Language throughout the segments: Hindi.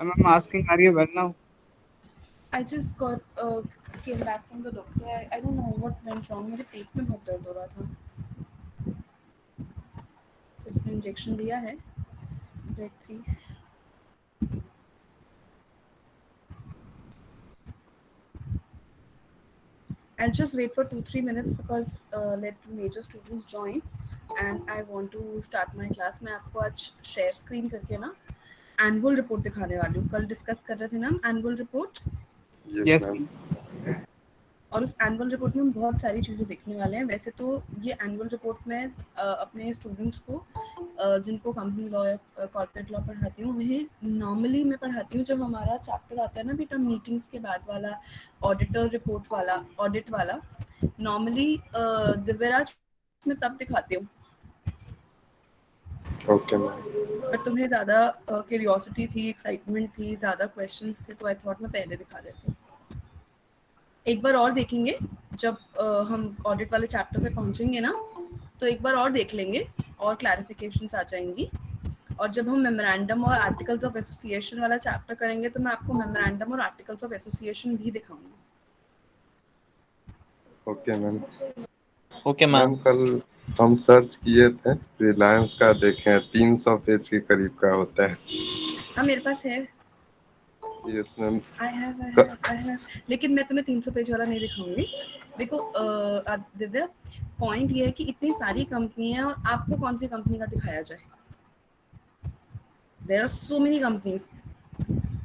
I'm asking, are you well now? I just got came back from the doctor. I don't know what went wrong. मेरे पेट में बहुत दर्द हो रहा था, तो उसने इंजेक्शन दिया है. Let's see. I'll just wait for 2-3 minutes because let major students join and I want to start my class. मैं आपको आज share screen करके ना annual report दिखाने वाली हूँ. कल discuss कर रहे थे ना हम annual report. Yes, ma'am. ma'am. और उस एनुअल रिपोर्ट में हम बहुत सारी चीज़ें देखने वाले हैं. वैसे तो ये एनुअल रिपोर्ट में अपने स्टूडेंट्स को जिनको कंपनी लॉ या कॉर्पोरेट लॉ पढ़ाती हूँ, उन्हें नॉर्मली मैं पढ़ाती हूँ जब हमारा चैप्टर आता है ना बेटा मीटिंग्स के बाद वाला, ऑडिटर रिपोर्ट वाला, ऑडिट वाला, नॉर्मली दिव्यराज में तब दिखाती हूँ. Okay ma'am. पर तुम्हें ज़्यादा क्यूरियोसिटी थी, एक्साइटमेंट थी, ज़्यादा क्वेश्चंस थे, तो आई थॉट मैं पहले दिखा देती हूँ. एक बार और देखेंगे जब हम ऑडिट वाले चैप्टर पे पहुंचेंगे ना, तो एक बार और देख लेंगे और क्लैरिफिकेशंस आ जाएंगी. और जब हम मेमोरेंडम और आर्टिकल्स ऑफ एसोसिएशन वाला चैप्टर करेंगे तो मैं आपको मेमोरेंडम और आर्टिकल्स ऑफ एसोसिएशन भी दिखाऊंगी. Okay ma'am. Okay ma'am ma'am. कल हम सर्च किए थे, रिलायंस का देखें 300 पेज के करीब का होता है. हाँ मेरे पास है. Yes ma'am. I have. लेकिन मैं तुम्हें 300 पेज वाला नहीं दिखाऊंगी. देखो दिव्या, पॉइंट ये है कि इतनी सारी कंपनी है और आपको कौन सी कंपनी का दिखाया जाए. There are so many companies.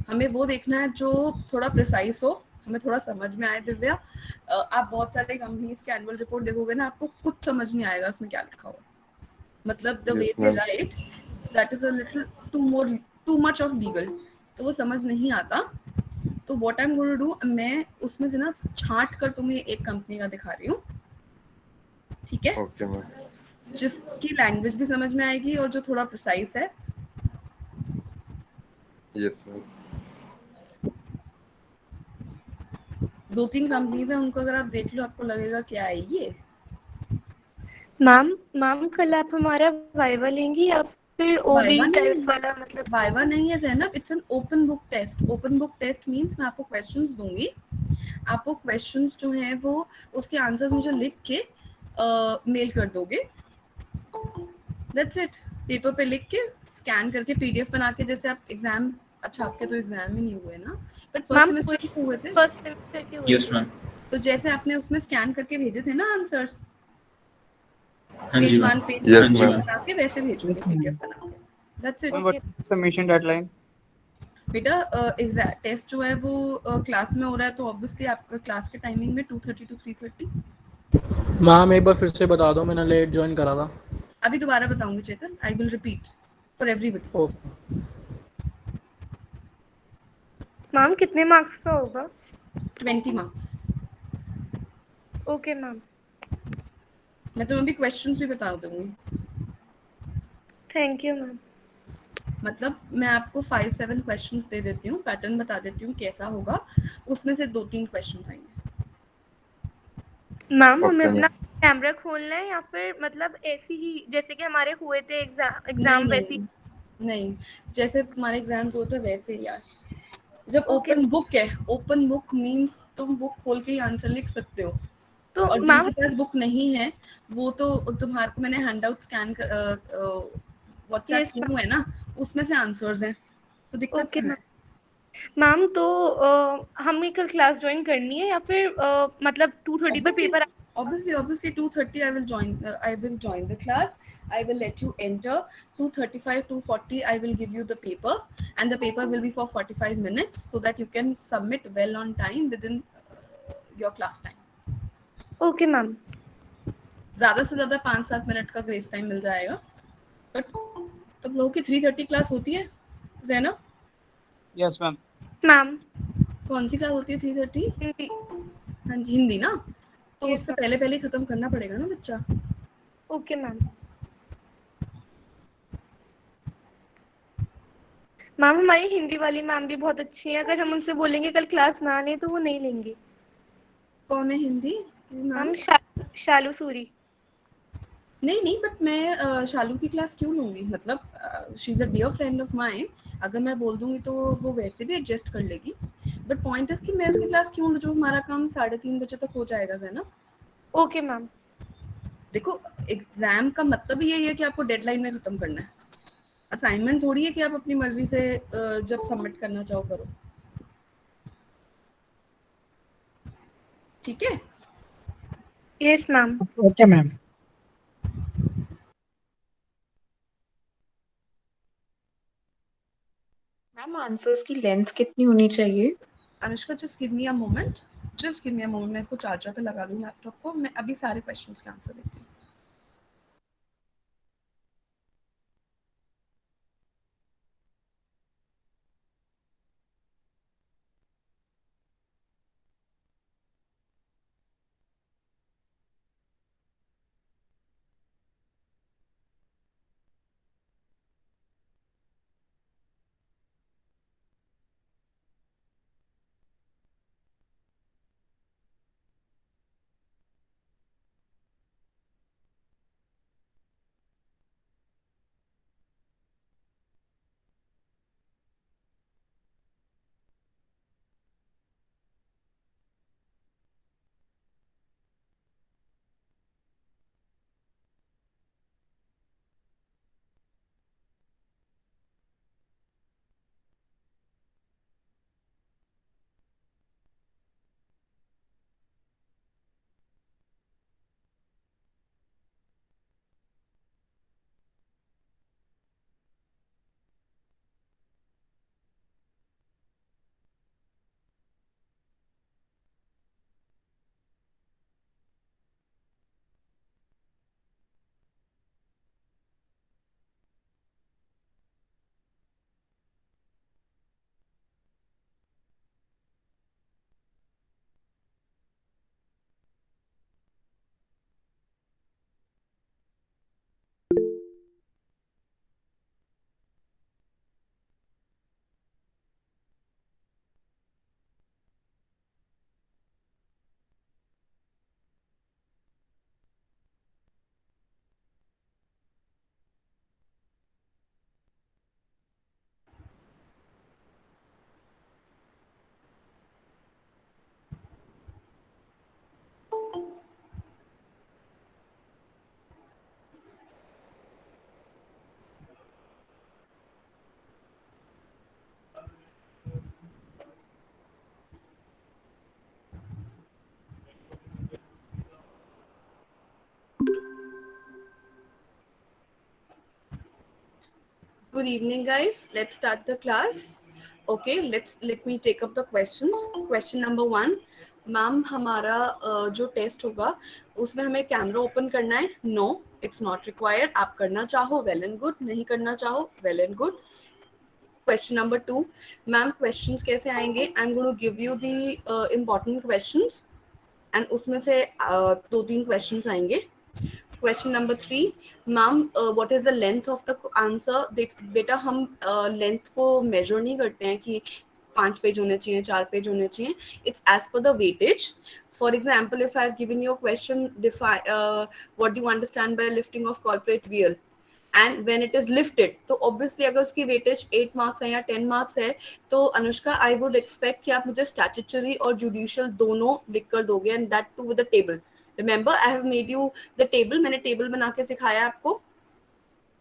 हमें वो देखना है जो थोड़ा प्रिसाइज हो, हमें थोड़ा समझ में आए. दिव्या, आप बहुत सारे कंपनीज के एनुअल रिपोर्ट देखोगे ना, आपको कुछ समझ नहीं आएगा उसमें क्या लिखा हुआ. मतलब the way yes they ma'am. Right, that is a little too much of legal, तो वो समझ नहीं आता. तो what I am going to do, मैं उसमें से ना छांट कर तुम्हें एक कंपनी का दिखा रही हूँ, ठीक है, ओके मैम. जिसकी लैंग्वेज भी समझ में आएगी और जो थोड़ा प्रिसाइज है. Yes ma'am. 2-3 कंपनीज है, उनको अगर आप देख लो आपको लगेगा क्या है ये. मैम कल आप हमारा वाइवा लेंगी या फिर ओबी टाइप वाला, मतलब वाइवा नहीं है Zainab, it's an open book test. Open book test means मैं आपको क्वेश्चंस दूंगी, आपको क्वेश्चंस जो हैं वो उसके आंसर्स मुझे लिख के मेल कर दोगे. That's it. पेपर पे लिख के स्कैन करके पीडीएफ बना के, जैसे आप एग्जाम, अच्छा आपके तो एग्जाम ही नहीं हुए ना, बट फर्स्ट सेमेस्टर के हुए थे. फर्स्ट सेमेस्टर के हुए यस थे. मैम. तो जैसे आपने उसमें स्कैन करके भेजे थे ना आंसर्स, हाँ पेज जी 1 मैम. पेज Yes, 2 हाँ जी ma'am. मैम. बना के वैसे भेजोगे Yes, पीडीएफ ma'am. बना के. That's it. Ma'am, what's submission deadline? बेटा एग्जैक्ट टेस्ट जो है वो क्लास में हो रहा है, तो ऑब्वियसली आपका क्लास के टाइमिंग में 2:30 to 3:30. मैम एक बार फिर से बता दो, मैंने लेट ज्वाइन करा था. अभी दोबारा बताऊंगी Chetan, I will repeat for everybody. Okay. Ma'am कितने मार्क्स का होगा? 20 मार्क्स. Okay ma'am. मैं तुम्हें अभी क्वेश्चंस भी बता दूंगी. Thank you ma'am. मतलब मैं आपको 5-7 क्वेश्चंस दे देती हूँ, पैटर्न बता देती हूँ कैसा होगा, उसमें से 2-3 क्वेश्चन आएंगे. मैम हमें Okay, अपना ma'am. कैमरा खोलना है या फिर मतलब ऐसे ही जैसे कि हमारे हुए थे एग्जाम नहीं वैसे ही? नहीं, जैसे तुम्हारे एग्जाम्स होते हैं वैसे ही यार. जब ओके. ओपन बुक है, ओपन बुक मींस तुम बुक खोल के ही आंसर लिख सकते हो. तो और मैम जिनके पास बुक नहीं है वो तो तुम्हारे को मैंने हैंडआउट स्कैन व्हाट्सएप यस किए हुए हैं ना, उसमें से आंसर्स हैं, तो दिक्कत ओके क्या मैम. है. मैम तो हमें कल क्लास ज्वाइन करनी है या फिर मतलब 2:30 पर paper? Obviously 2:30 I will join the class. I will let you enter. 2:35 2:40 I will give you the paper, and the paper will be for 45 minutes so that you can submit well on time within your class time. Okay ma'am. ज़्यादा से ज़्यादा 5-7 मिनट का ग्रेस टाइम मिल जाएगा. बट तुम लोगों की 3:30 क्लास होती है ज़ैनब? Yes, ma'am. मैम कौन सी क्लास होती है 3:30? हिंदी. हाँ जी, हिंदी ना, तो यस उससे मैम. पहले पहले खत्म करना पड़ेगा ना बच्चा. Okay ma'am. मैम हमारी हिंदी वाली मैम भी बहुत अच्छी है, अगर हम उनसे बोलेंगे कल क्लास ना लें तो वो नहीं लेंगी. कौन है हिंदी मैम मैम? शालू सूरी. नहीं बट मैं शालू की क्लास क्यों लूंगी, मतलब she is a dear friend of mine, अगर मैं बोल दूंगी तो वो वैसे भी एडजस्ट कर लेगी, बट पॉइंट इज कि मैं उसकी क्लास क्यों लूं, जो हमारा काम 3:30 बजे तक हो जाएगा है ना। Okay ma'am. देखो एग्जाम का मतलब ही यही है कि आपको डेडलाइन में खत्म करना है, असाइनमेंट थोड़ी है कि आप अपनी मर्जी से जब सबमिट करना चाहो करो, ठीक है। Yes ma'am. Okay ma'am. Ma'am answers की लेंथ कितनी होनी चाहिए? Anushka just give me a moment, just give me a moment, मैं इसको चार्जर पे लगा लूँ लैपटॉप को, मैं अभी सारे क्वेश्चंस के आंसर देती हूँ। Good evening, guys. Let's start the class. Okay, let me take up the questions. Question number 1, ma'am हमारा जो टेस्ट होगा उसमें हमें कैमरा ओपन करना है? No, it's not required. आप करना चाहो वेल एंड गुड, नहीं करना चाहो well and good. Question number 2, ma'am questions कैसे आएंगे? I am going to give you the important questions and उसमें से 2-3 क्वेश्चंस आएंगे। Question number 3, ma'am what is the length of the answer? बेटा हम लेंथ को मेजर नहीं करते हैं कि 5 पेज होने चाहिए, 4 पेज होने चाहिए, it's as per the weightage. For example, if I have given you a question, what do you understand by lifting of corporate veil and when it is lifted, तो ऑब्वियसली अगर उसकी वेटेज 8 मार्क्स है या 10 मार्क्स है, तो अनुष्का आई वुड एक्सपेक्ट कि आप मुझे स्टैट्यूटरी और जुडिशियल दोनों लिख कर दोगे, and that too with the table. Remember, I have made you the table. मैंने टेबल बना के सिखाया आपको,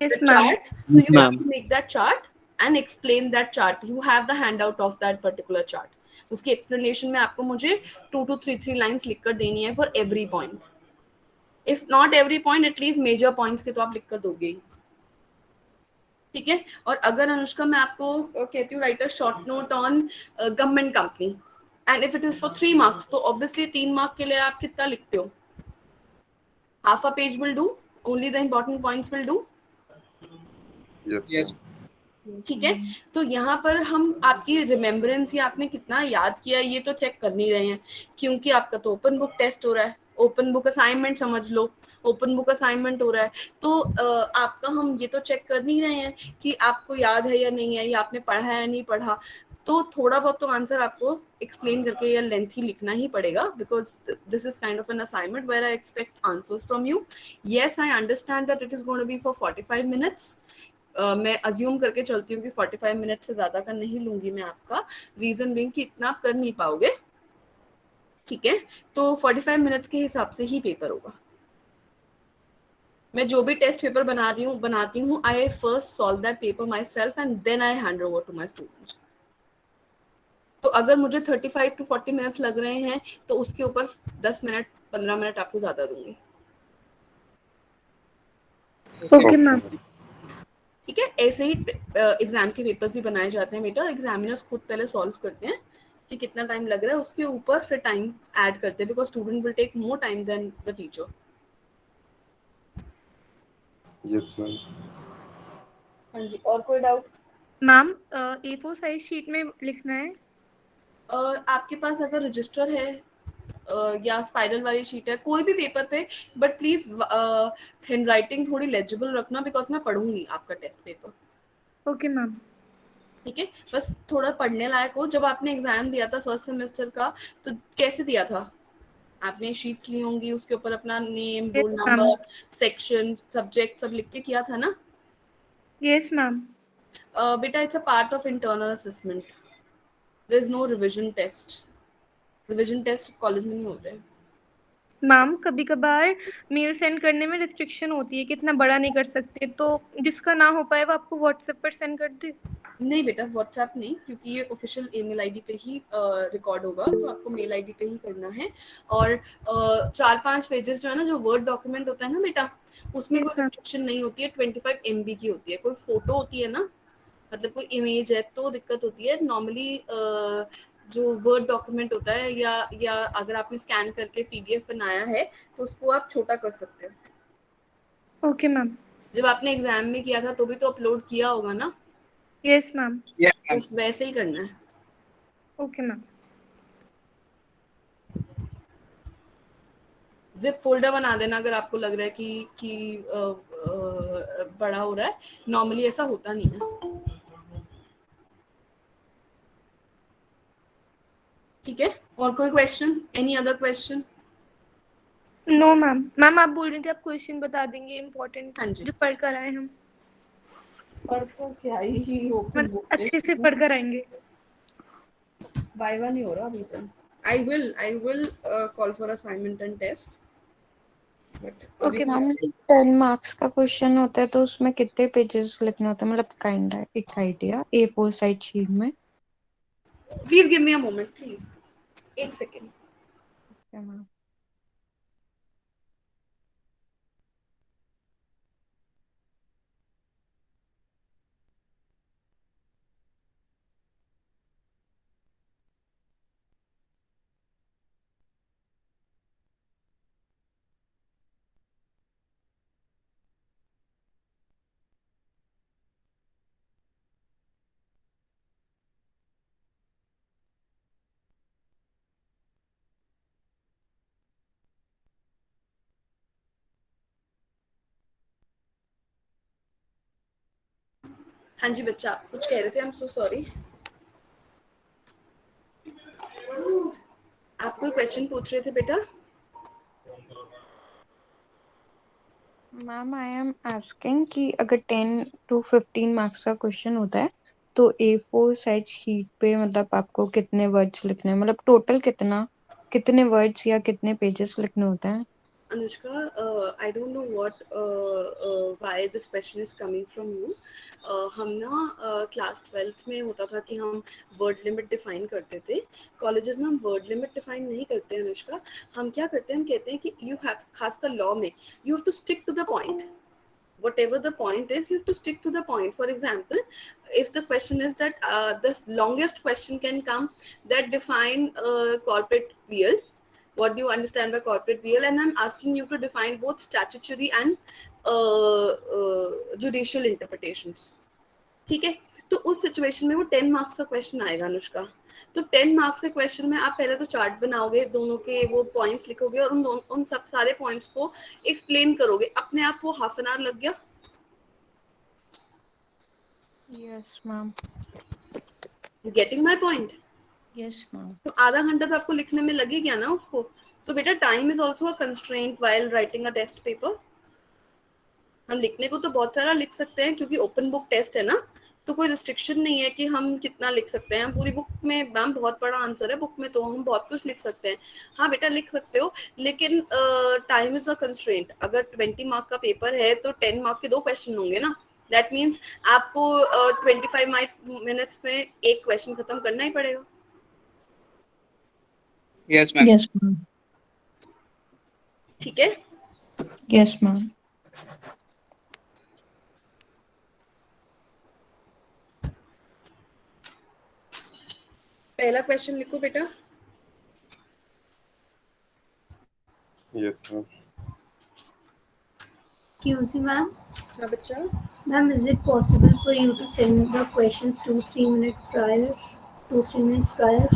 yes the ma'am. chart. So you have ma'am to make that chart and explain that chart. You have the handout of that particular chart. उसकी explanation में आपको मुझे 2 to 3 lines लिख कर देनी है for every point. If not every point, at least major points के तो आप लिख कर दोगे ही, ठीक है। और अगर अनुष्का मैं आपको कहती हूँ right a short note on government company and if it is for 3 marks, तो ऑब्वियसली 3 मार्क के लिए आप कितना लिखते हो? Half a page will do, only the important points will do. Yes, Yes. ma'am. ठीक है, तो यहाँ पर हम आपकी रिमेम्बरेंस या आपने कितना याद किया ये तो चेक कर नहीं रहे हैं, क्योंकि आपका तो ओपन बुक टेस्ट हो रहा है, ओपन बुक असाइनमेंट समझ लो, ओपन बुक असाइनमेंट हो रहा है, तो आपका हम ये तो चेक कर नहीं रहे हैं कि आपको याद है या नहीं है, या आपने पढ़ा है या नहीं पढ़ा। तो थोड़ा बहुत तो आंसर आपको एक्सप्लेन करके या लेंथी लिखना ही पड़ेगा, because this is kind of an assignment where I expect answers from you. Yes, I understand that it is going to be for 45 minutes. मैं अज्यूम करके चलती हूँ कि 45 मिनट से ज्यादा का नहीं लूंगी मैं आपका, रीजन बीइंग कि इतना आप कर नहीं पाओगे. ठीक है, तो 45 मिनट्स के हिसाब से ही पेपर होगा. मैं जो भी टेस्ट पेपर बनाती हूँ I first solve that paper myself and then I hand over to my students. तो अगर मुझे 35 to 40 मिनट्स लग रहे हैं तो उसके ऊपर 10 मिनट 15 मिनट आपको ज्यादा दूंगी. Okay ma'am. ठीक है, ऐसे ही एग्जाम के पेपर्स भी बनाए जाते हैं बेटा. एग्जामिनर्स खुद पहले सॉल्व करते हैं कि कितना टाइम लग रहा है, उसके ऊपर फिर टाइम ऐड करते हैं, because student will take more time than the teacher. Yes ma'am. हाँ जी, और कोई doubt? Ma'am A4 size sheet में लिखना है. आपके पास अगर रजिस्टर है या स्पाइरल वाली शीट है, कोई भी पेपर पे, बट प्लीज हैंड राइटिंग थोड़ी लेजिबल रखना, बिकॉज मैं पढ़ूंगी आपका टेस्ट पेपर. Okay ma'am. ठीक है, बस थोड़ा पढ़ने लायक हो. जब आपने एग्जाम दिया था फर्स्ट सेमेस्टर का, तो कैसे दिया था? आपने शीट्स ली होंगी, उसके ऊपर अपना name, roll Yes, number, ma'am. Section, subject सब लिख के किया था ना? Yes ma'am. बेटा, it's a part of internal assessment. There is no revision test. Revision test college में नहीं होते हैं. मैम कभी कभार मेल सेंड करने में रिस्ट्रिक्शन होती है कि इतना बड़ा नहीं कर सकते, तो जिसका ना हो पाए वो आपको व्हाट्सएप पर सेंड कर दे. नहीं बेटा, व्हाट्सएप नहीं, क्योंकि ये ऑफिशियल ईमेल आईडी पे ही रिकॉर्ड होगा, तो आपको मेल आईडी पे ही करना है. और 4-5 पेजेस जो है ना, जो वर्ड डॉक्यूमेंट होता है ना बेटा, उसमें Yes, कोई ma'am. रिस्ट्रिक्शन नहीं होती है. 25 MB की होती है. कोई फोटो होती है ना, मतलब कोई इमेज है तो दिक्कत होती है. नॉर्मली जो वर्ड डॉक्यूमेंट होता है, या अगर आपने स्कैन करके PDF बनाया है तो उसको आप छोटा कर सकते हो. Okay ma'am. जब आपने एग्जाम में किया था तो भी तो अपलोड किया होगा ना, यस मैम. Yes, ma'am. तो वैसे ही करना है. Okay ma'am. जिप फोल्डर बना देना अगर आपको लग रहा है कि बड़ा हो रहा है. नॉर्मली ऐसा होता नहीं है. ठीक है, और कोई question? Any other question? No ma'am. Ma'am आप बोल रही थी आप क्वेश्चन बता देंगे इम्पोर्टेंट हाँ जी. जो पढ़ कर आए हम. और तो क्या ही ओपन बुक अच्छे से पढ़ कर आएंगे. वाइवा नहीं हो रहा अभी तक. I will call for assignment and test. Okay ma'am. 10 marks का क्वेश्चन होता है तो उसमें कितने पेजेस लिखने होते हैं, मतलब काइंड है एक आइडिया A4 साइज शीट में. Please give me a moment, please. एक सेकेंड. क्या मैम? हाँ जी बच्चा, आप कुछ कह रहे थे. I am so sorry. आप कोई क्वेश्चन पूछ रहे थे बेटा? मैम आई एम आस्किंग कि अगर 10 to 15 मार्क्स का क्वेश्चन होता है तो A4 साइज शीट पे मतलब आपको कितने वर्ड्स लिखने हैं, मतलब टोटल कितने वर्ड्स या कितने पेजेस लिखने होते हैं? Anushka, I don't know why this question is coming from you. हम ना क्लास 12th में होता था कि हम वर्ड लिमिट डिफाइन करते थे. कॉलेजेस में हम वर्ड लिमिट डिफाइन नहीं करते हैं अनुष्का. हम क्या करते हैं, हम कहते हैं कि यू हैव, खासकर लॉ में, you have to stick to the point. Whatever the point is, you have to stick to the point. For example, if the question is that the longest question can come that define corporate VL, what do you understand by corporate VL, and I'm asking you to define both statutory and judicial interpretations. ठीक है, तो उस सिचुएशन में वो 10 मार्क्स का क्वेश्चन आएगा अनुष्का. तो 10 मार्क्स के क्वेश्चन में आप पहले तो चार्ट बनाओगे, दोनों के वो पॉइंट्स लिखोगे और उन सब सारे पॉइंट्स को एक्सप्लेन करोगे. अपने आप वो हाफ एन आवर लग गया. Yes ma'am. Getting my point? Yes ma'am. तो आधा घंटा तो आपको लिखने में लगे गया ना उसको, तो बेटा time is also a constraint while writing a test paper. हम लिखने को तो बहुत सारा लिख सकते हैं क्योंकि ओपन बुक टेस्ट है ना, तो कोई रिस्ट्रिक्शन नहीं है कि हम कितना लिख सकते हैं। पूरी बुक में मैम बहुत बड़ा आंसर है बुक में, तो हम बहुत कुछ लिख सकते हैं। हाँ बेटा लिख सकते हो, लेकिन टाइम इज अ कंस्ट्रेंट। अगर 20 मार्क का पेपर है तो 10 मार्क के 2 क्वेश्चन होंगे ना, दैट मीन्स आपको 25 मिनट्स में एक क्वेश्चन खत्म करना ही पड़ेगा। Yes ma'am. Yes ma'am. ठीक है, यस मैम। पहला क्वेश्चन लिखो बेटा। Yes ma'am. Excuse me, ma'am. हाँ बच्चा, Ma'am, is it possible for you to send the questions 2-3 minutes prior? 2-3 minutes prior?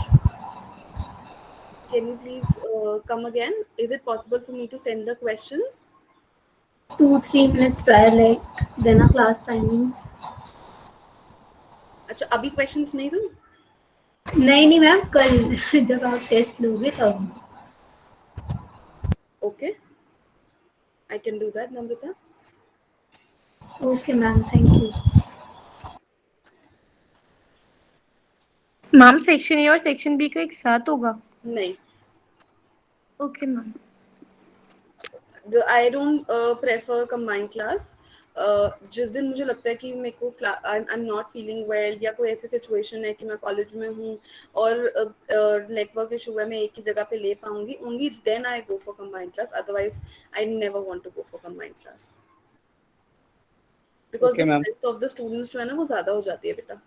can you please come again? Is it possible for me to send the questions? 2-3 minutes prior, like then our class timings. अच्छा अभी क्वेश्चंस नहीं दूं? नहीं मैम, कल जब आप टेस्ट लोगे तब। Okay, I can do that, Namrita. Okay ma'am, thank you. Ma'am section A और सेक्शन बी का एक साथ होगा? नहीं, okay ma'am. I don't prefer combined class. जिस दिन मुझे लगता है कि मेरे को I am not feeling well या कोई ऐसी सिचुएशन है कि मैं कॉलेज में हूँ और नेटवर्क इशू है, मैं एक ही जगह पे ले पाऊंगी, only then I go for combined class. Otherwise I never want to go for combined class, because okay the ma'am. Strength of the students जो है ना वो ज्यादा हो जाती है बेटा।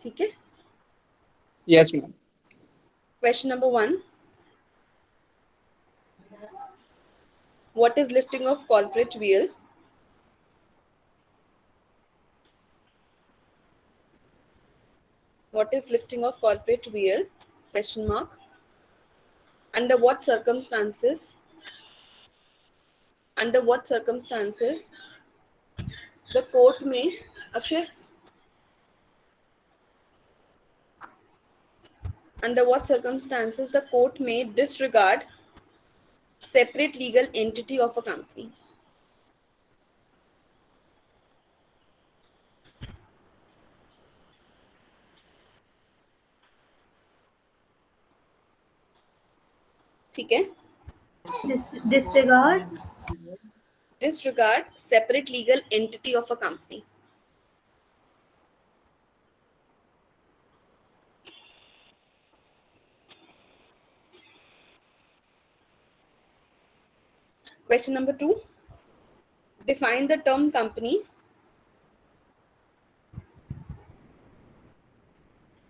ठीक है, yes ma'am. Question number 1, what is lifting of culprit wheel? What is lifting of culprit wheel? Question mark. Under what circumstances? Under what circumstances the court may, Akshay? Under what circumstances the court may disregard separate legal entity of a company? ठीक है, Disregard disregard separate legal entity of a company. Question number 2, define the term company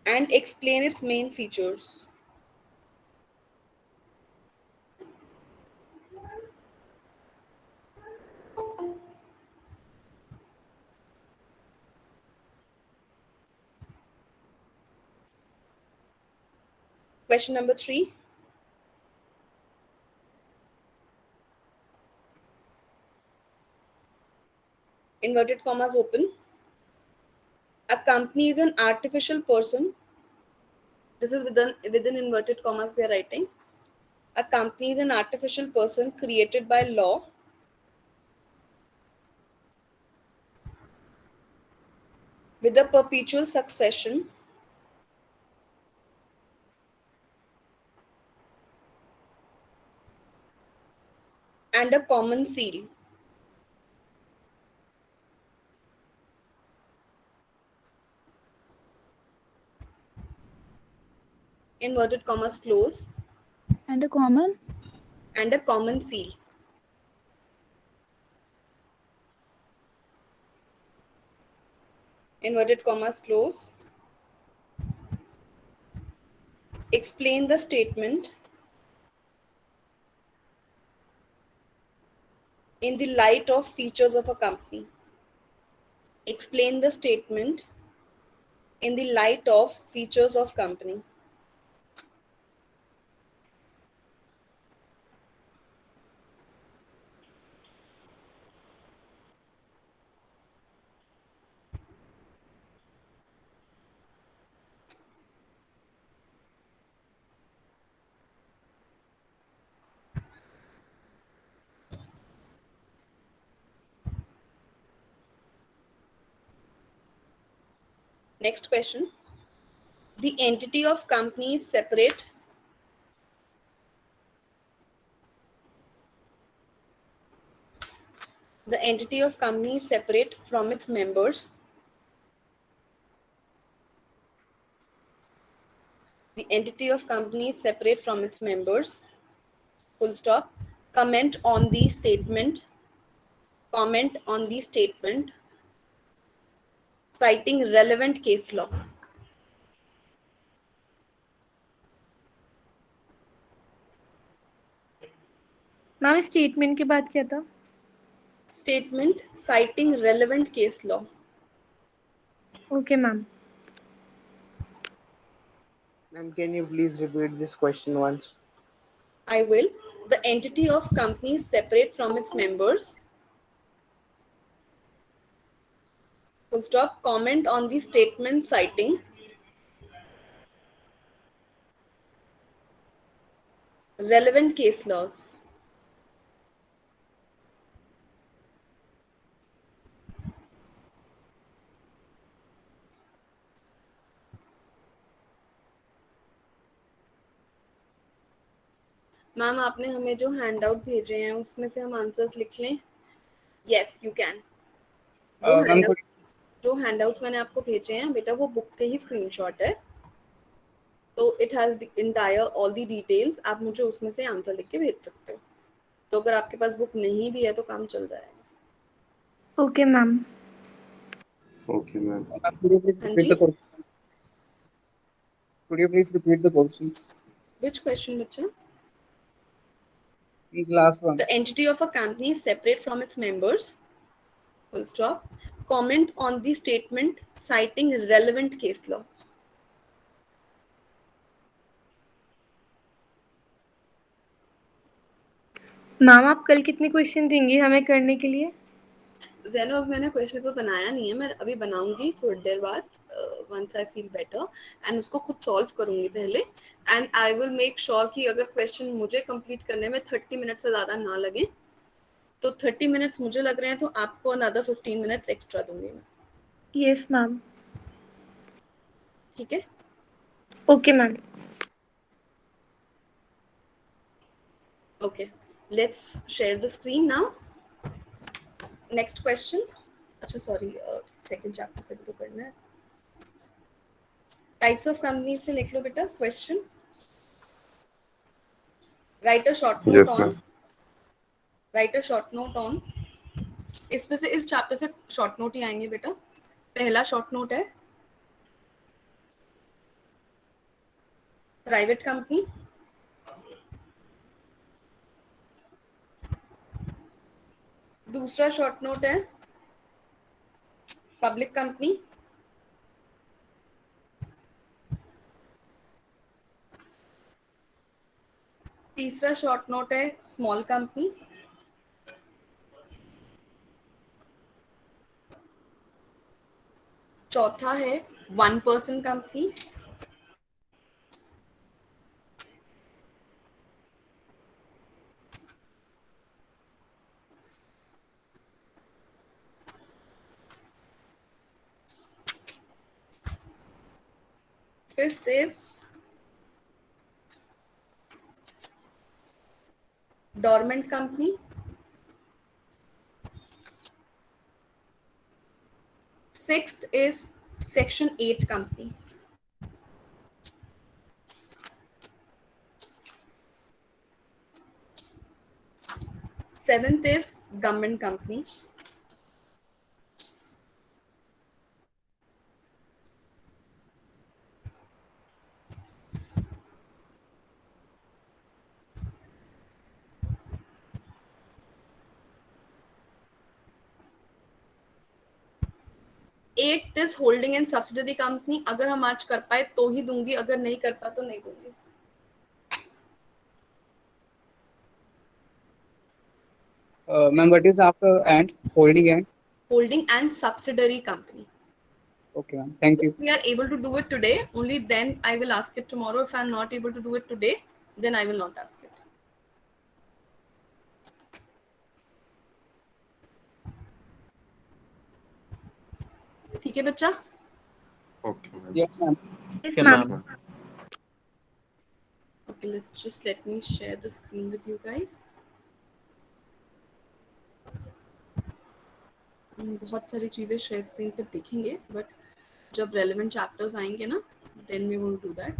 and explain its main features. Question number 3, inverted commas open. A company is an artificial person. This is within inverted commas we are writing. A company is an artificial person created by law with a perpetual succession and a common seal. Inverted commas close. And a common? And a common seal. Inverted commas close. Explain the statement in the light of features of a company. Explain the statement in the light of features of company. Next question. The entity of company is separate. The entity of company is separate from its members. The entity of company is separate from its members. Full stop. Comment on the statement. Comment on the statement citing relevant case law. Ma'am statement के बाद क्या था? Statement citing relevant case law. Okay ma'am. Ma'am, can you please repeat this question once? I will. The entity of company is separate from its members. Full stop. Comment on the statement citing relevant case laws. Ma'am आपने हमें जो हैंडआउट भेजे हैं उसमें से हम आंसर्स लिख लें? Yes you can. Ma'am, जो हैंडआउट्स मैंने आपको भेजे हैं बेटा वो बुक के ही स्क्रीनशॉट है, तो it has the entire all the details. आप मुझे उसमें से आंसर लिख के भेज सकते हो. तो अगर आपके पास बुक नहीं भी है तो काम चल जाएगा. Okay ma'am. Okay ma'am. could you please repeat the question? Could you please repeat the question? Which question, बच्चा? The last one. The entity of a company is separate from its members. Full stop. Comment on the statement citing relevant case law. Ma'am आप कल कितने क्वेश्चन देंगी हमें करने के लिए? ज़ैनो अब मैंने क्वेश्चन पेपर बनाया नहीं है, मैं अभी बनाऊंगी थोड़ी देर बाद, once I feel better, and उसको खुद सॉल्व करूंगी पहले, and I will make sure कि अगर क्वेश्चन मुझे कंप्लीट करने में 30 मिनट से ज़्यादा ना लगे, तो 30 मिनट्स मुझे लग रहे हैं तो आपको अनदर 15 मिनट्स एक्स्ट्रा दूंगी मैं. Yes ma'am. ठीक है. Okay ma'am. Okay, let's share the screen now. Next question. अच्छा sorry, second chapter से भी तो करना है. Types of companies से लिख लो बेटा question. Write a short note Yes, on. ma'am. Write a short note on. इसमें से इस चैप्टर से शॉर्ट नोट ही आएंगे बेटा. पहला शॉर्ट नोट है प्राइवेट कंपनी. दूसरा शॉर्ट नोट है पब्लिक कंपनी. तीसरा शॉर्ट नोट है स्मॉल कंपनी. चौथा है 1 person company. Fifth is dormant company. Sixth is Section 8 company. Seventh is government company. Eight is holding and subsidiary company. अगर हम आज कर पाए तो ही दूंगी, अगर नहीं कर पाए तो नहीं दूंगी. Ma'am, what is after and holding and? Holding and subsidiary company. Okay, ma'am. Thank you. If we are able to do it today, only then I will ask it tomorrow. If I am not able to do it today, then I will not ask it. ठीक है बच्चा? Okay. Yes, ma'am. Yes, Okay, ma'am. ma'am. Okay, let me share the screen with you guys. हम बहुत सारी चीज़ें शेयर स्क्रीन पे देखेंगे, बट जब रेलेवेंट चैप्टर्स आएंगे ना, then we will do that.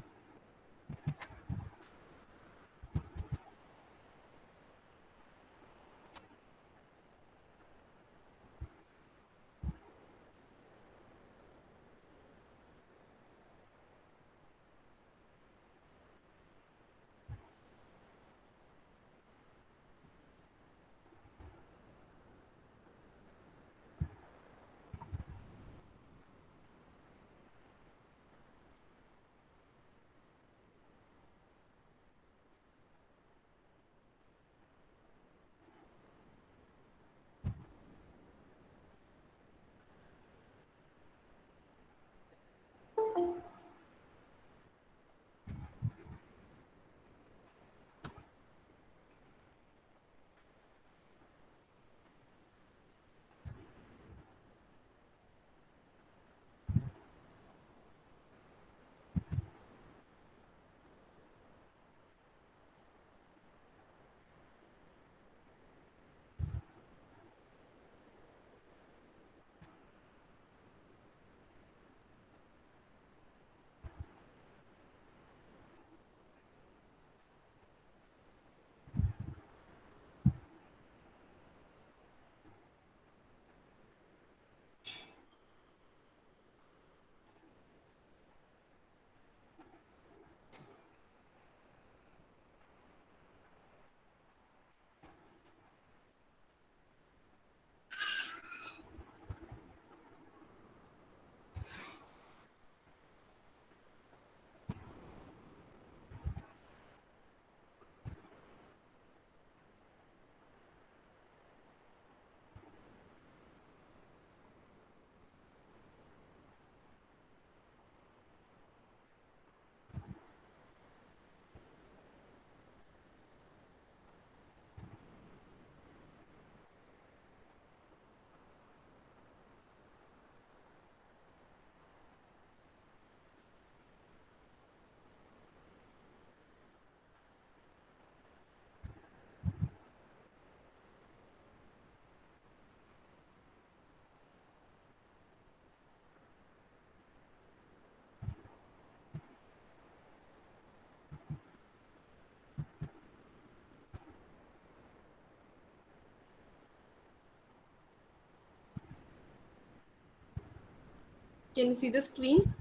Can you see the screen?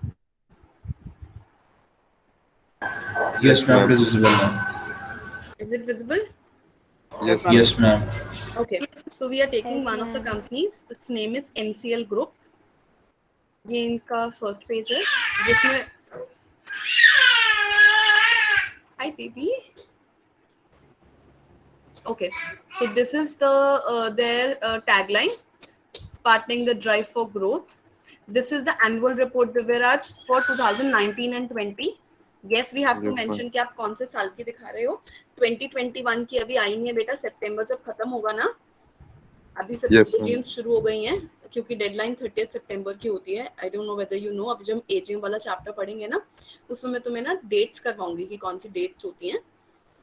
Yes, ma'am. It is visible, ma'am. Is it visible? Yes, Yes, ma'am. Yes, ma'am. Okay. So we are taking Yes, one of the ma'am. companies. Its name is NCL Group. ये इनका फर्स्ट पेज है जिसमें Hi baby. Okay, so this is their tagline, partnering the drive for growth. This is the annual report Diviraj for 2019 and 20. Yes, we have to Yes, mention कि आप कौन से साल की दिखा रहे हो. 2021 की अभी आई नहीं है बेटा, सितंबर जब खत्म होगा ना, अभी सब Yes, ma'am. एजीएम शुरू हो गई हैं क्योंकि डेडलाइन 30 सितंबर की होती है. I don't know whether you know, अभी जब एजीएम वाला चैप्टर पढ़ेंगे ना, उसमें मैं तुम्हें ना डेट्स करवाऊंगी कि कौन सी डेट्स होती हैं,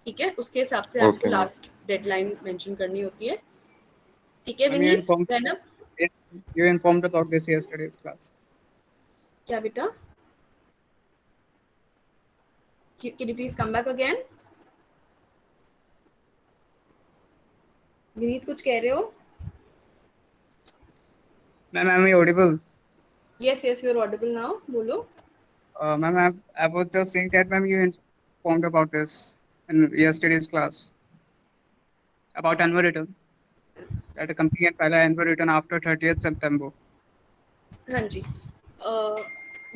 ठीक है. उसके हिसाब से आपको Okay, ma'am. Last deadline mention करनी होती है, ठीक है. Ma'am, you Vineet, informed Zainab, you informed about this yesterday's class. क्या बेटा? Can you please come back again? Vineet कुछ कह रहे हो? Ma'am, am I audible? Yes, yes, you are audible now. बोलो. Ma'am, I was just saying that, ma'am, you informed about this in yesterday's class about annual return. That a company can file an annual return after 30th September. हाँ जी.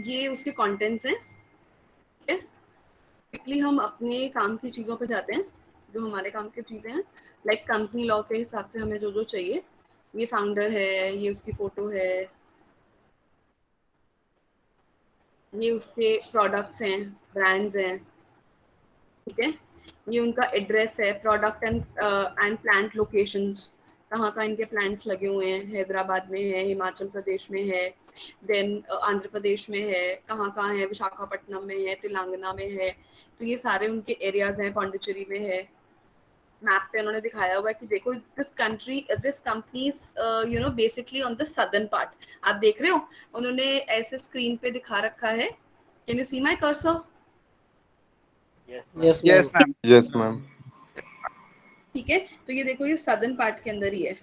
ये उसके कंटेंट्स हैं, ठीक है. क्विकली हम अपने काम की चीज़ों पे जाते हैं, जो हमारे काम की चीज़ें हैं. लाइक कंपनी लॉ के हिसाब से हमें जो जो चाहिए, ये फाउंडर है, ये उसकी फोटो है, ये उसके प्रोडक्ट्स हैं, ब्रांड्स हैं, ठीक है. ये उनका एड्रेस है, प्रोडक्ट एंड प्लांट लोकेशंस, कहाँ कहाँ इनके प्लांट्स लगे हुए हैं, हैदराबाद में है, हिमाचल प्रदेश में है, देन आंध्र प्रदेश में है, कहाँ कहाँ है, विशाखापट्टनम में है, तेलंगाना में है, तो ये सारे उनके एरियाज हैं, पौंडीचेरी में है। मैप पे उन्होंने दिखाया हुआ है कि देखो this companies you know basically on the southern part. आप देख रहे हो उन्होंने ऐसे स्क्रीन पे दिखा रखा है, can you see my cursor? Yes Yes, ma'am. ma'am. Yes ma'am. ठीक है, तो ये देखो ये सदर्न पार्ट के अंदर ही है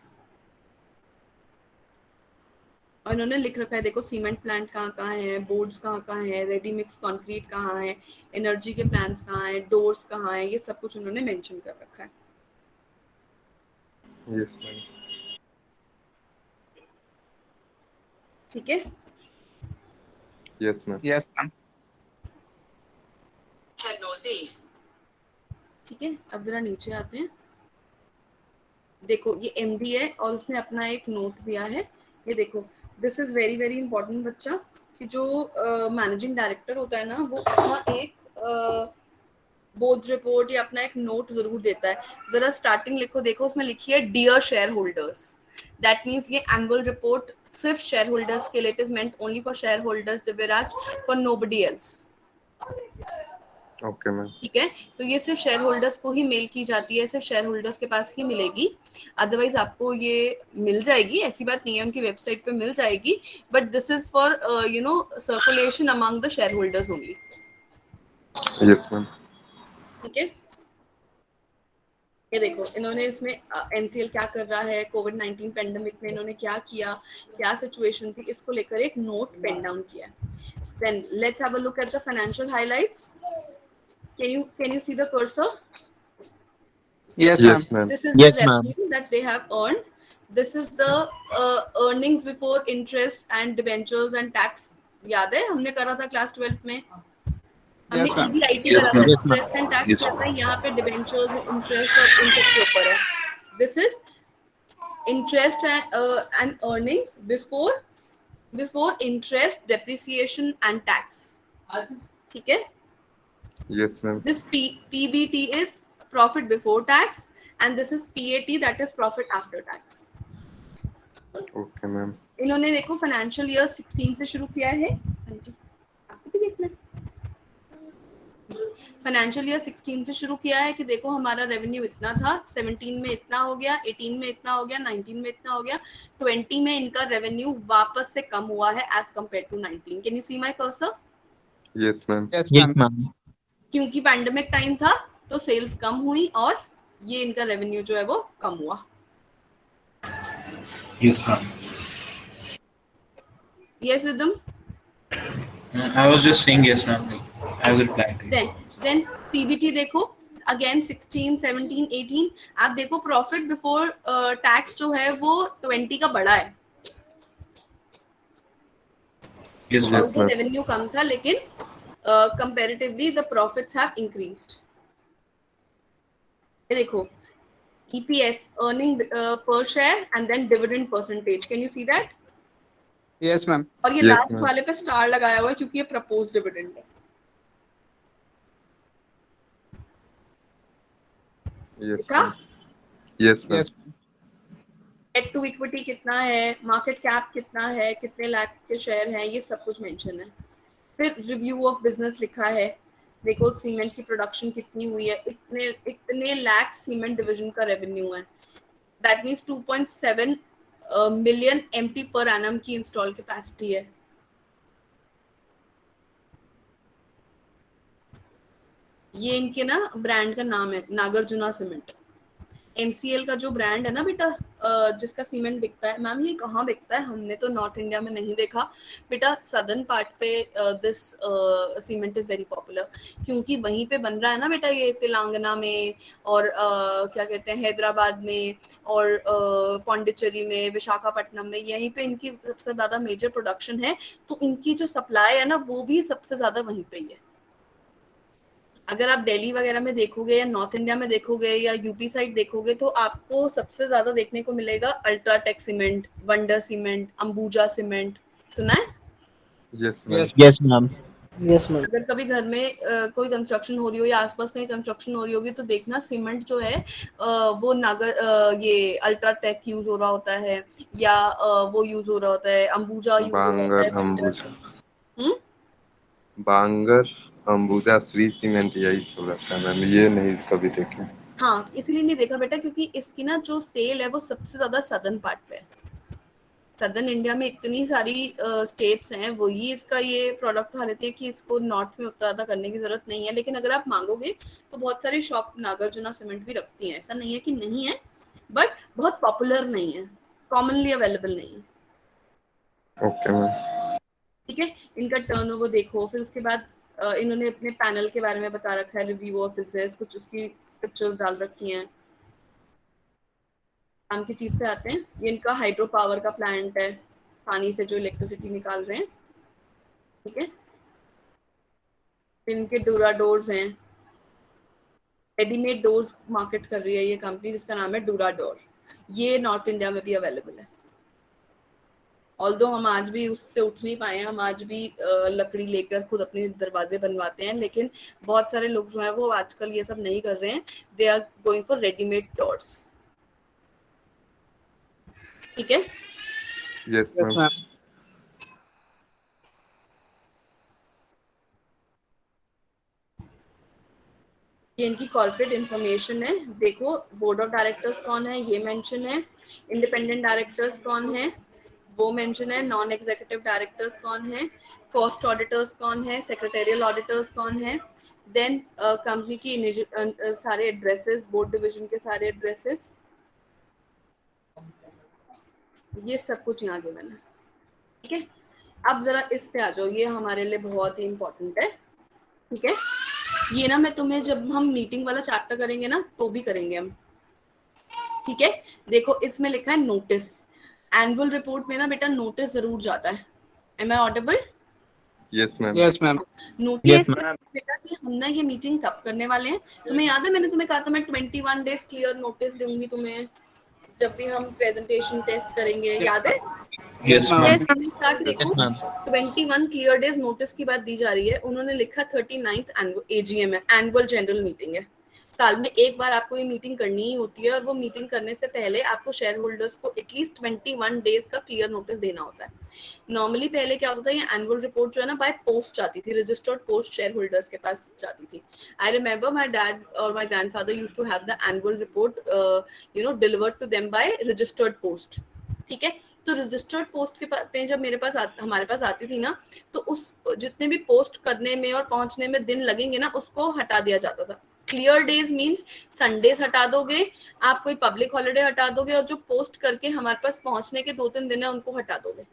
और इन्होंने लिख रखा है, देखो सीमेंट प्लांट कहाँ कहाँ है, बोर्ड्स कहाँ कहाँ है, रेडी मिक्स कंक्रीट कहाँ है, एनर्जी के प्लांट्स कहाँ है, डोर्स कहाँ है, ये सब कुछ उन्होंने मेंशन कर रखा है। Yes ma'am. ठीक है, यस मैम। Yes, ma'am. ठीक है। अब जरा नीचे आते हैं, देखो ये एमडी है और उसने अपना एक नोट दिया है, ये देखो this is very very important बच्चा, कि जो मैनेजिंग डायरेक्टर होता है ना वो अपना एक बोर्ड रिपोर्ट या अपना एक नोट जरूर देता है। जरा स्टार्टिंग लिखो, देखो उसमें लिखी है dear shareholders, that means ये एनुअल रिपोर्ट सिर्फ शेयर होल्डर्स के लिए, it is meant only for shareholders Divyaraj, for nobody else. Okay ma'am. ठीक है, तो ये सिर्फ शेयर होल्डर्स को ही मेल की जाती है, सिर्फ शेयर होल्डर्स के पास ही मिलेगी, अदरवाइज आपको ये मिल जाएगी, ऐसी बात नहीं है, उनकी वेबसाइट पे मिल जाएगी, but this is for you know circulation among the share holders only. Yes ma'am. ठीक है, ये देखो इन्होंने इसमें एनसीएल क्या कर रहा है, कोविड-19 पेंडेमिक में इन्होंने क्या किया, क्या सिचुएशन थी, इसको लेकर एक नोट पेन डाउन किया। Then let's have a look at the financial highlights. Can you see the cursor? Yes, ma'am. Yes ma'am. This is the revenue that they have earned. This is the earnings before interest and debentures and tax. याद है हमने करा था क्लास 12 में, हमने Yes, ma'am. EBIT Yes, करा था, ma'am. Interest and tax Yes. करता है, यहाँ पे डिबेंचर्स, इंटरेस्ट और इनकम के ऊपर है। This is interest and earnings before interest, depreciation and tax. ठीक है, yes ma'am. this PBT is profit before tax and this is PAT, that is profit after tax. Okay ma'am. इन्होंने देखो फाइनेंशियल ईयर 16 से शुरू किया है, हाँ जी आपको भी देखना है, फाइनेंशियल ईयर 16 से शुरू किया है कि देखो हमारा रेवेन्यू इतना था, 17 में इतना हो गया, 18 में इतना हो गया, 19 में इतना हो गया, 20 में इनका रेवेन्यू वापस से कम हुआ है as compared to 19। Can you see my cursor? Yes ma'am. Yes, ma'am. क्योंकि पैंडेमिक टाइम था तो सेल्स कम हुई और ये इनका रेवेन्यू जो है वो कम हुआ। Yes, ma'am. Yes rhythm? I was just saying yes, ma'am. I was replying to you. Then PBT देखो अगेन 16, 17, 18, आप देखो प्रॉफिट बिफोर टैक्स जो है वो 20 का बड़ा है, Yes, ma'am. रेवेन्यू कम था लेकिन comparatively the profits have increased. ये देखो EPS, earning per share and then dividend percentage, can you see that? Yes, ma'am. और ये Yes, लास्ट ma'am. वाले पे स्टार लगाया हुआ है क्योंकि ये प्रपोज डिविडेंड है। यस देखा? Ma'am. Yes ma'am. Yes. Debt to equity कितना है, मार्केट कैप कितना है, कितने लाख के शेयर हैं, ये सब कुछ मेंशन है। फिर रिव्यू ऑफ बिजनेस लिखा है, देखो सीमेंट की प्रोडक्शन कितनी हुई है, इतने लाख सीमेंट डिवीजन का रेवेन्यू है, that means 2.7 million MT per annum की इंस्टॉल कैपेसिटी है। ये इनके ना ब्रांड का नाम है नागार्जुना सीमेंट। एनसीएल का जो ब्रांड है ना बेटा, जिसका सीमेंट बिकता है, मैम ये कहाँ बिकता है, हमने तो नॉर्थ इंडिया में नहीं देखा बेटा, सदर्न पार्ट पे this cement is very popular, क्योंकि वहीं पे बन रहा है ना बेटा, ये तेलंगाना में और क्या कहते हैं हैदराबाद में और पौंडीचेरी में, विशाखापट्टनम में, यहीं पे इनकी सबसे ज्यादा मेजर प्रोडक्शन है, तो इनकी जो सप्लाई है ना वो भी सबसे ज्यादा वहीं पे ही है। अगर आप दिल्ली वगैरह में देखोगे या नॉर्थ इंडिया में देखोगे या यूपी साइड देखोगे तो आपको सबसे ज्यादा देखने को मिलेगा UltraTech cement, wonder cement, Ambuja cement, सुना है? Yes ma'am. Yes. Yes ma'am. Yes ma'am. अगर कभी घर में कोई कंस्ट्रक्शन हो रही हो या आसपास कहीं कंस्ट्रक्शन हो रही होगी तो देखना सीमेंट जो है वो ये अल्ट्राटेक यूज हो रहा होता है या वो यूज हो रहा होता है, अंबुजा यूज हो रहा होता है, बांगर वेक्टर। बांगर अंबुजा श्री सीमेंट यही सब रहता है मैम, ये नहीं कभी देखे। हाँ, इसलिए नहीं देखा बेटा क्योंकि इसकी ना जो सेल है वो सबसे ज्यादा सदर्न पार्ट पे है। सदर्न इंडिया में इतनी सारी स्टेट्स हैं, वही इसका ये प्रोडक्ट उठा लेते हैं कि इसको नॉर्थ में उतना ज्यादा करने की जरूरत नहीं है। लेकिन अगर आप मांगोगे तो बहुत सारी शॉप नागार्जुना सीमेंट भी रखती हैं, ऐसा नहीं है कि नहीं है, बट बहुत पॉपुलर नहीं है, कॉमनली अवेलेबल नहीं है। Okay ma'am. ठीक है, इनका टर्नओवर देखो, फिर उसके बाद इन्होंने अपने पैनल के बारे में बता रखा है, रिव्यू ऑफ बिजनेस, कुछ उसकी पिक्चर्स डाल रखी हैं। काम की चीज पे आते हैं, ये इनका हाइड्रो पावर का प्लांट है, पानी से जो इलेक्ट्रिसिटी निकाल रहे हैं। ठीक है, इनके डोरा डोर्स हैं, रेडीमेड डोर्स मार्केट कर रही है ये कंपनी जिसका नाम है डोरा डोर। ये नॉर्थ इंडिया में भी अवेलेबल है। ऑल्दो हम आज भी उससे उठ नहीं पाए हैं, हम आज भी लकड़ी लेकर खुद अपने दरवाजे बनवाते हैं, लेकिन बहुत सारे लोग जो हैं वो आजकल ये सब नहीं कर रहे हैं, they are going for readymade doors. ठीक है, यस मैम। ये इनकी कॉर्पोरेट इंफॉर्मेशन है। देखो, बोर्ड ऑफ डायरेक्टर्स कौन है ये मेंशन है, इंडिपेंडेंट डायरेक्टर्स कौन है वो मेंशन है, नॉन एग्जीक्यूटिव डायरेक्टर्स कौन है, कॉस्ट ऑडिटर्स कौन है, सेक्रेटरियल ऑडिटर्स कौन है, देन कंपनी की सारे एड्रेसेस, बोर्ड डिवीजन के सारे एड्रेसेस, ये सब कुछ यहाँ गिवन है। ठीक है, अब जरा इस पे आ जाओ, ये हमारे लिए बहुत ही इंपॉर्टेंट है। ठीक है, ये ना मैं तुम्हें जब हम मीटिंग वाला चैप्टर करेंगे ना तो भी करेंगे हम। ठीक है, देखो इसमें लिखा है नोटिस। एनुअल रिपोर्ट में ना बेटा नोटिस जरूर जाता है। Am I audible? Yes ma'am. Yes ma'am. Notice बेटा कि हम ना ये मीटिंग कब करने वाले हैं। तुम्हें याद है मैंने तुम्हें कहा था मैं 21 डेज क्लियर नोटिस दूंगी तुम्हें जब भी हम प्रेजेंटेशन टेस्ट करेंगे, याद है? Yes, ma'am. देखो 21 क्लियर डेज नोटिस की बात दी जा रही है। उन्होंने लिखा 39th एजीएम है, एनुअल जनरल मीटिंग है। साल में एक बार आपको ये मीटिंग करनी ही होती है और वो मीटिंग करने से पहले आपको शेयर होल्डर्स को एटलीस्ट 21 डेज का क्लियर नोटिस देना होता है। नॉर्मली पहले क्या होता था, ये एनुअल रिपोर्ट जो है ना बाय पोस्ट जाती थी, रजिस्टर्ड पोस्ट शेयर होल्डर्स के पास जाती थी। आई रिमेंबर माय डैड और my grandfather used to have the annual report delivered to them by registered post. ठीक है, तो रजिस्टर्ड पोस्ट के पे जब हमारे पास आती थी ना, तो उस जितने भी पोस्ट करने में और पहुंचने में दिन लगेंगे ना उसको हटा दिया जाता था। क्लियर डेज मींस संडेज हटा दोगे, आप कोई पब्लिक हॉलिडे हटा दोगे और जो पोस्ट करके हमारे पास पहुंचने के 2-3 दिन है उनको हटा दोगे।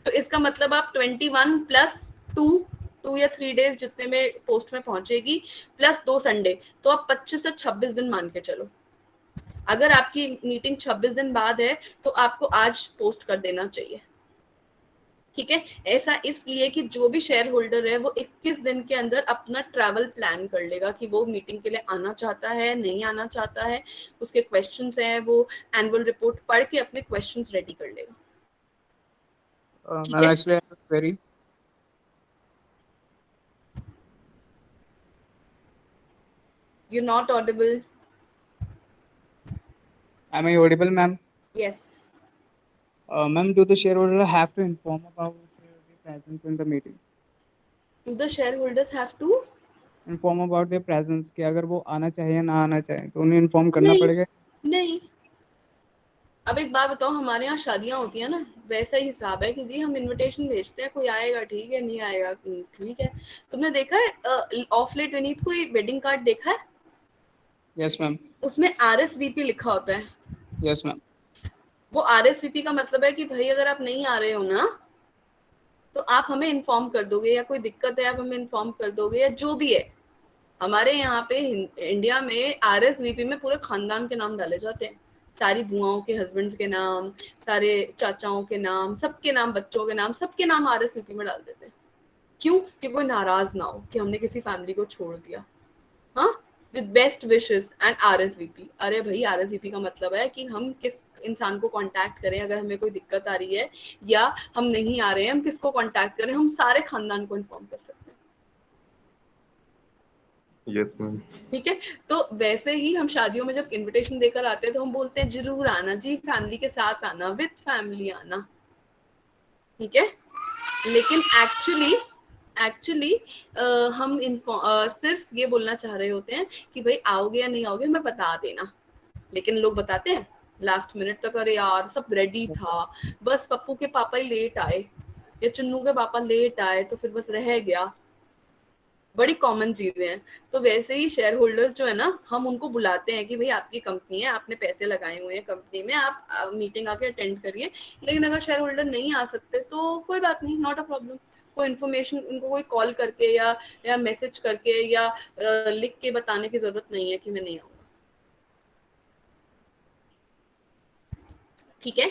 तो इसका मतलब आप 21 प्लस 2 या 3 डेज जितने में पोस्ट में पहुंचेगी प्लस 2 संडे, तो आप 25 से 26 दिन मान के चलो। अगर आपकी मीटिंग 26 दिन बाद है तो आपको आज पोस्ट कर देना चाहिए। ठीक है, ऐसा इसलिए कि जो भी शेयर होल्डर है वो 21 दिन के अंदर अपना ट्रैवल प्लान कर लेगा कि वो मीटिंग के लिए आना चाहता है, नहीं आना चाहता है, उसके क्वेश्चंस हैं, वो एनुअल रिपोर्ट पढ़ के अपने क्वेश्चंस रेडी कर लेगा। Ma'am actually I have a query. You're not audible. Am I audible, ma'am? Yes. Ma'am, do the shareholder have to inform about the presence in the meeting? Do the shareholders have to Inform about their presence कि अगर वो आना चाहे या ना आना चाहे तो उन्हें इन्फॉर्म करना नहीं, पड़ेगा? नहीं। अब एक बात बताओ, हमारे यहाँ शादियां होती है ना, वैसा ही हिसाब है कि जी हम इनविटेशन भेजते हैं, कोई आएगा ठीक है, नहीं आएगा ठीक है। तुमने देखा है ऑफ लेट विनीत कोई वेडिंग कार्ड देखा है? Yes ma'am. उसमें RSVP लिखा होता है। Yes ma'am. वो RSVP का मतलब है कि भाई अगर आप नहीं आ रहे हो ना तो आप हमें इन्फॉर्म कर दोगे, या कोई दिक्कत है आप हमें इन्फॉर्म कर दोगे, या जो भी है। हमारे यहाँ पे इंडिया में RSVP में पूरे खानदान के नाम डाले जाते हैं, सारी बुआओं के हस्बैंड्स के नाम, सारे चाचाओं के नाम, सबके नाम, बच्चों के नाम, सबके नाम RSVP में डाल देते हैं। क्यों? कि कोई नाराज ना हो कि हमने किसी फैमिली को छोड़ दिया। हाँ, with best wishes and RSVP। अरे भाई RSVP का मतलब है कि हम किस इंसान को कांटेक्ट करें अगर हमें कोई दिक्कत आ रही है या हम नहीं आ रहे हैं, हम किसको कांटेक्ट करें, हम सारे खानदान को इन्फॉर्म कर सकते हैं। Yes ma'am. ठीक है, तो वैसे ही हम शादियों में जब इनविटेशन देकर आते हैं तो हम बोलते हैं जरूर आना जी, फैमिली के साथ आना, विद फैमिली आना, ठीक है। लेकिन एक्चुअली हम सिर्फ ये बोलना चाह रहे होते हैं कि भाई आओगे या नहीं आओगे मैं बता देना, लेकिन लोग बताते हैं लास्ट मिनट तक, अरे यार सब रेडी था, बस पप्पू के पापा ही लेट आए या चुन्नू के पापा लेट आए तो फिर बस रह गया। बड़ी कॉमन चीजें हैं। तो वैसे ही शेयर होल्डर्स जो है ना, हम उनको बुलाते हैं कि भाई आपकी कंपनी है, आपने पैसे लगाए हुए हैं कंपनी में, आप मीटिंग आके अटेंड करिए। लेकिन अगर शेयर होल्डर नहीं आ सकते तो कोई बात नहीं, नॉट अ प्रॉब्लम। कोई इन्फॉर्मेशन उनको कोई कॉल करके या मैसेज करके या लिख के बताने की जरूरत नहीं है कि मैं नहीं आऊंगा, ठीक है।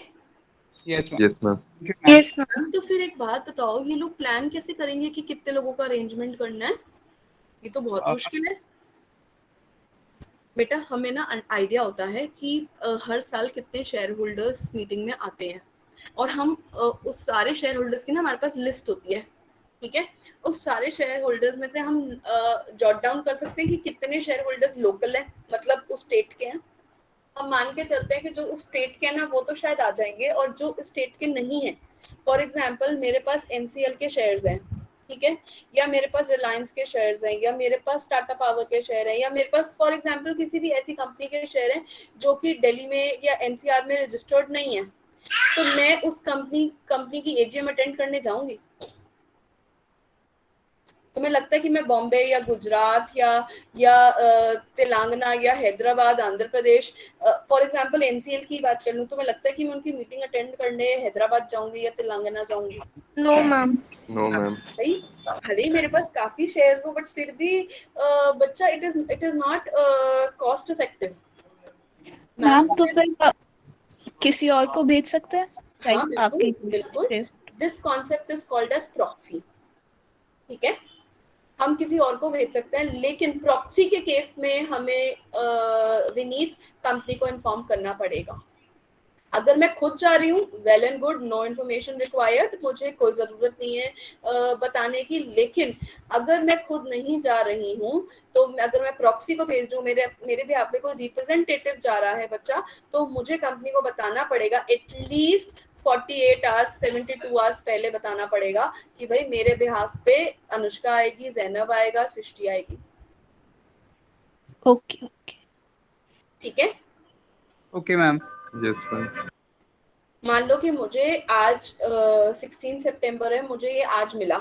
Yes, ma'am. Yes ma'am. Thank you, ma'am. Yes ma'am. तो फिर एक बात बताओ, ये लोग प्लान कैसे करेंगे कि कितने लोगों का अरेंजमेंट करना है? ये तो बहुत मुश्किल है बेटा। हमें ना आइडिया होता है कि हर साल कितने शेयर होल्डर्स मीटिंग में आते हैं, और हम उस सारे शेयर होल्डर्स की ना हमारे पास लिस्ट होती है, ठीक है। उस सारे शेयर होल्डर्स में से हम जॉट डाउन कर सकते हैं कि कितने शेयर होल्डर्स लोकल है, मतलब उस स्टेट के हैं। हम मान के चलते हैं कि जो उस स्टेट के हैं ना वो तो शायद आ जाएंगे, और जो स्टेट के नहीं है, फॉर एग्जांपल मेरे पास एनसीएल के शेयर्स हैं, ठीक है, या मेरे पास रिलायंस के शेयर्स हैं, या मेरे पास टाटा पावर के शेयर हैं, या मेरे पास फॉर एग्जांपल किसी भी ऐसी कंपनी के शेयर हैं जो कि दिल्ली में या एनसीआर में रजिस्टर्ड नहीं है, तो मैं उस कंपनी की एजीएम अटेंड करने जाऊंगी? तुम्हें लगता है कि मैं बॉम्बे या गुजरात या तेलंगाना या Hyderabad, Andhra Pradesh, for example NCL की बात कर लूं, तुम्हें लगता है कि मैं उनकी मीटिंग अटेंड करने हैदराबाद जाऊंगी या तेलंगाना जाऊंगी? No ma'am. No ma'am. भाई भले ही मेरे पास काफी शेयर्स हो, बट फिर भी बच्चा it is not cost effective. Ma'am तो फिर किसी और को भेज सकते हैं? हाँ Like, आपके बिल्कुल। This concept is called as proxy, ठीक है। हम किसी और को भेज सकते हैं, लेकिन प्रॉक्सी के केस में हमें विनीत कंपनी को इन्फॉर्म करना पड़ेगा। अगर मैं खुद जा रही हूँ, well and good, no information required, मुझे कोई जरूरत नहीं है बताने की। लेकिन अगर मैं खुद नहीं जा रही हूँ, तो अगर मैं प्रॉक्सी को भेज दूँ, मेरे भी आप पे कोई रिप्रेजेंटेटिव जा रहा है बच्चा, तो मुझे कंपनी को बताना पड़ेगा एटलीस्ट 48 आवर्स 72 आवर्स पहले बताना पड़ेगा कि भाई मेरे बिहाफ पे अनुष्का आएगी, जैनब आएगा, सृष्टि आएगी। ओके ओके, ठीक है। Okay, ma'am. Yes ma'am. मान लो कि मुझे आज 16 सितंबर है, मुझे ये आज मिला,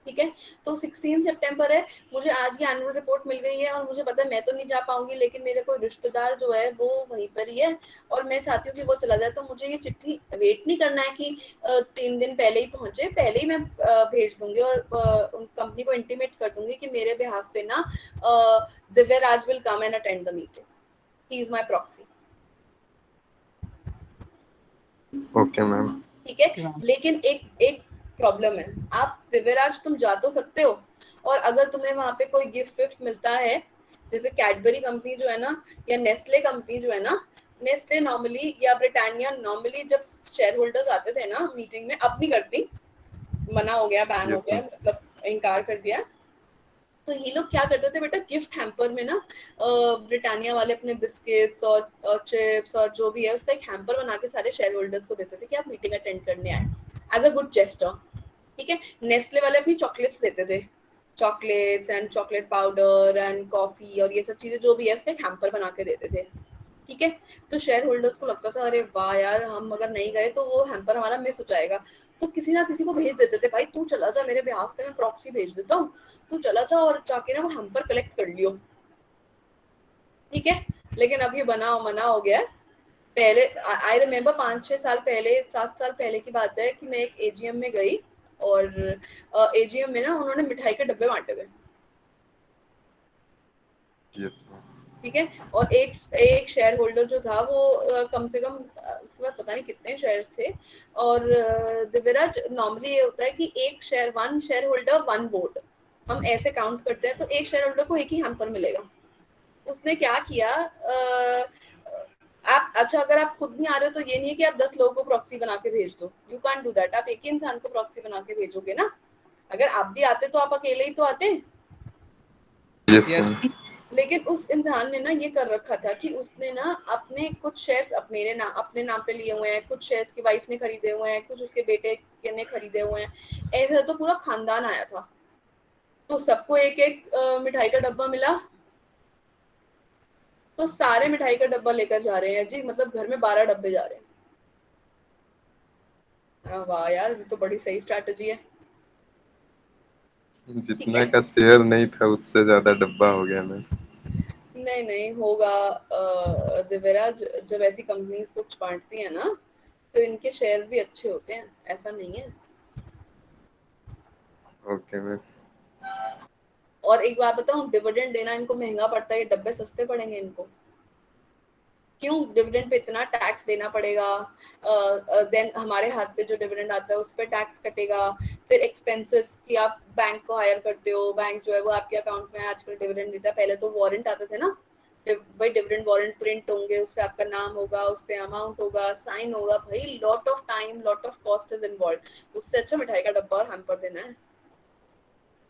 ठीक है। तो 16 सितंबर है, मुझे आज ये एनुअल रिपोर्ट मिल गई है, और मुझे पता है मैं तो नहीं जा पाऊंगी, लेकिन मेरे कोई रिश्तेदार जो है वो वहीं पर ही है, और मैं चाहती हूँ कि वो चला जाए। तो मुझे ये चिट्ठी वेट नहीं करना है कि 3 दिन पहले ही पहुंचे, पहले ही मैं भेज दूंगी और कंपनी को इंटीमेट कर दूंगी कि मेरे बिहाफ पे ना Divyaraj will come and attend the meeting, he is my proxy. Okay ma'am. ठीक है। लेकिन एक प्रॉब्लम है, आप दिव्यराज तुम जा तो सकते हो, और अगर तुम्हें वहां पे कोई गिफ्ट मिलता है, जैसे कैडबरी कंपनी जो है ना, या नेस्ले कंपनी जो है ना, नेस्ले नॉर्मली या ब्रिटानिया नॉर्मली जब शेयर होल्डर्स आते थे ना मीटिंग में, अब नहीं करती, मना हो गया, बैन हो गया, मतलब इनकार कर दिया। तो ये लोग क्या करते थे बेटा, गिफ्ट हैम्पर में ना ब्रिटानिया वाले अपने बिस्किट्स और चिप्स और जो भी है उसका एक हैम्पर बना के सारे शेयर होल्डर्स को देते थे कि आप मीटिंग अटेंड करने आए, एज अ गुड जेस्टर, ठीक है। नेस्ले वाले अपनी चॉकलेट्स देते थे, chocolates and chocolate powder and coffee और ये सब चीजें जो भी है उसका एक हैम्पर बना के देते थे, ठीक है। तो शेयर होल्डर्स को लगता था अरे वाह यार, हम अगर नहीं गए तो वो हैम्पर हमारा मिस हो जाएगा, तो किसी ना किसी को भेज देते थे, भाई तू चला जा मेरे बिहाफ पे, मैं प्रॉक्सी भेज देता हूँ, तू चला जा और जाके ना वो हैम्पर कलेक्ट कर लियो, ठीक है। लेकिन अब ये मना हो गया है। पहले आई रिमेम्बर 5-6 साल पहले, 7 साल पहले की बात है कि मैं एक एजीएम में गई, और एजीएम में ना उन्होंने मिठाई के डब्बे बांटे थे, यस ठीक है। और एक शेयर होल्डर जो था वो कम से कम उसके बाद पता नहीं कितने शेयर्स थे, और दिव्यराज नॉर्मली ये होता है कि वन शेयर होल्डर 1 वोट, हम ऐसे काउंट करते हैं, तो एक शेयर होल्डर को एक ही हैम्पर मिलेगा। उसने क्या किया, आप अच्छा अगर आप खुद नहीं आ रहे हो तो ये नहीं है कि आप 10 लोगों को प्रॉक्सी बना के भेज दो, यू कांट डू दैट। आप एक ही इंसान को प्रॉक्सी बना के भेजोगे ना, अगर आप भी आते तो आप अकेले ही तो आते, यस Yes, मैम। लेकिन उस इंसान ने ना ये कर रखा था कि उसने ना अपने कुछ शेयर्स अपने नाम पे लिए हुए हैं, कुछ शेयर्स की वाइफ ने खरीदे हुए हैं, कुछ उसके बेटे ने खरीदे हुए हैं। ऐसा तो पूरा खानदान आया था, तो सबको एक एक मिठाई का डब्बा मिला, तो सारे मिठाई का डब्बा लेकर जा रहे हैं जी, मतलब घर में 12 डब्बे जा रहे हैं। वाह यार, ये तो बड़ी सही स्ट्रैटेजी है। जितना का शेयर नहीं था उससे ज्यादा डब्बा हो गया मैम। नहीं होगा दिव्यराज, जब ऐसी कंपनीज कुछ बांटती है ना तो इनके शेयर्स भी अच्छे होते हैं, ऐसा नहीं है। Okay ma'am. और एक बात बताऊं, डिविडेंड देना इनको महंगा पड़ता है, ये डब्बे सस्ते पड़ेंगे इनको। क्यों? डिविडेंड पे इतना टैक्स देना पड़ेगा, देन हमारे हाथ पे जो डिविडेंड आता है उस पर टैक्स कटेगा, फिर एक्सपेंसेस कि आप बैंक को हायर करते हो, बैंक जो है वो आपके अकाउंट में आजकल डिविडेंड देता है। पहले तो वारंट आते थे ना, भाई डिविडेंड वारंट प्रिंट होंगे, उस पर आपका नाम होगा, उस पर अमाउंट होगा, साइन होगा, भाई lot of time, lot of cost is involve. उससे अच्छा मिठाई का डब्बा और हैम्पर देना है।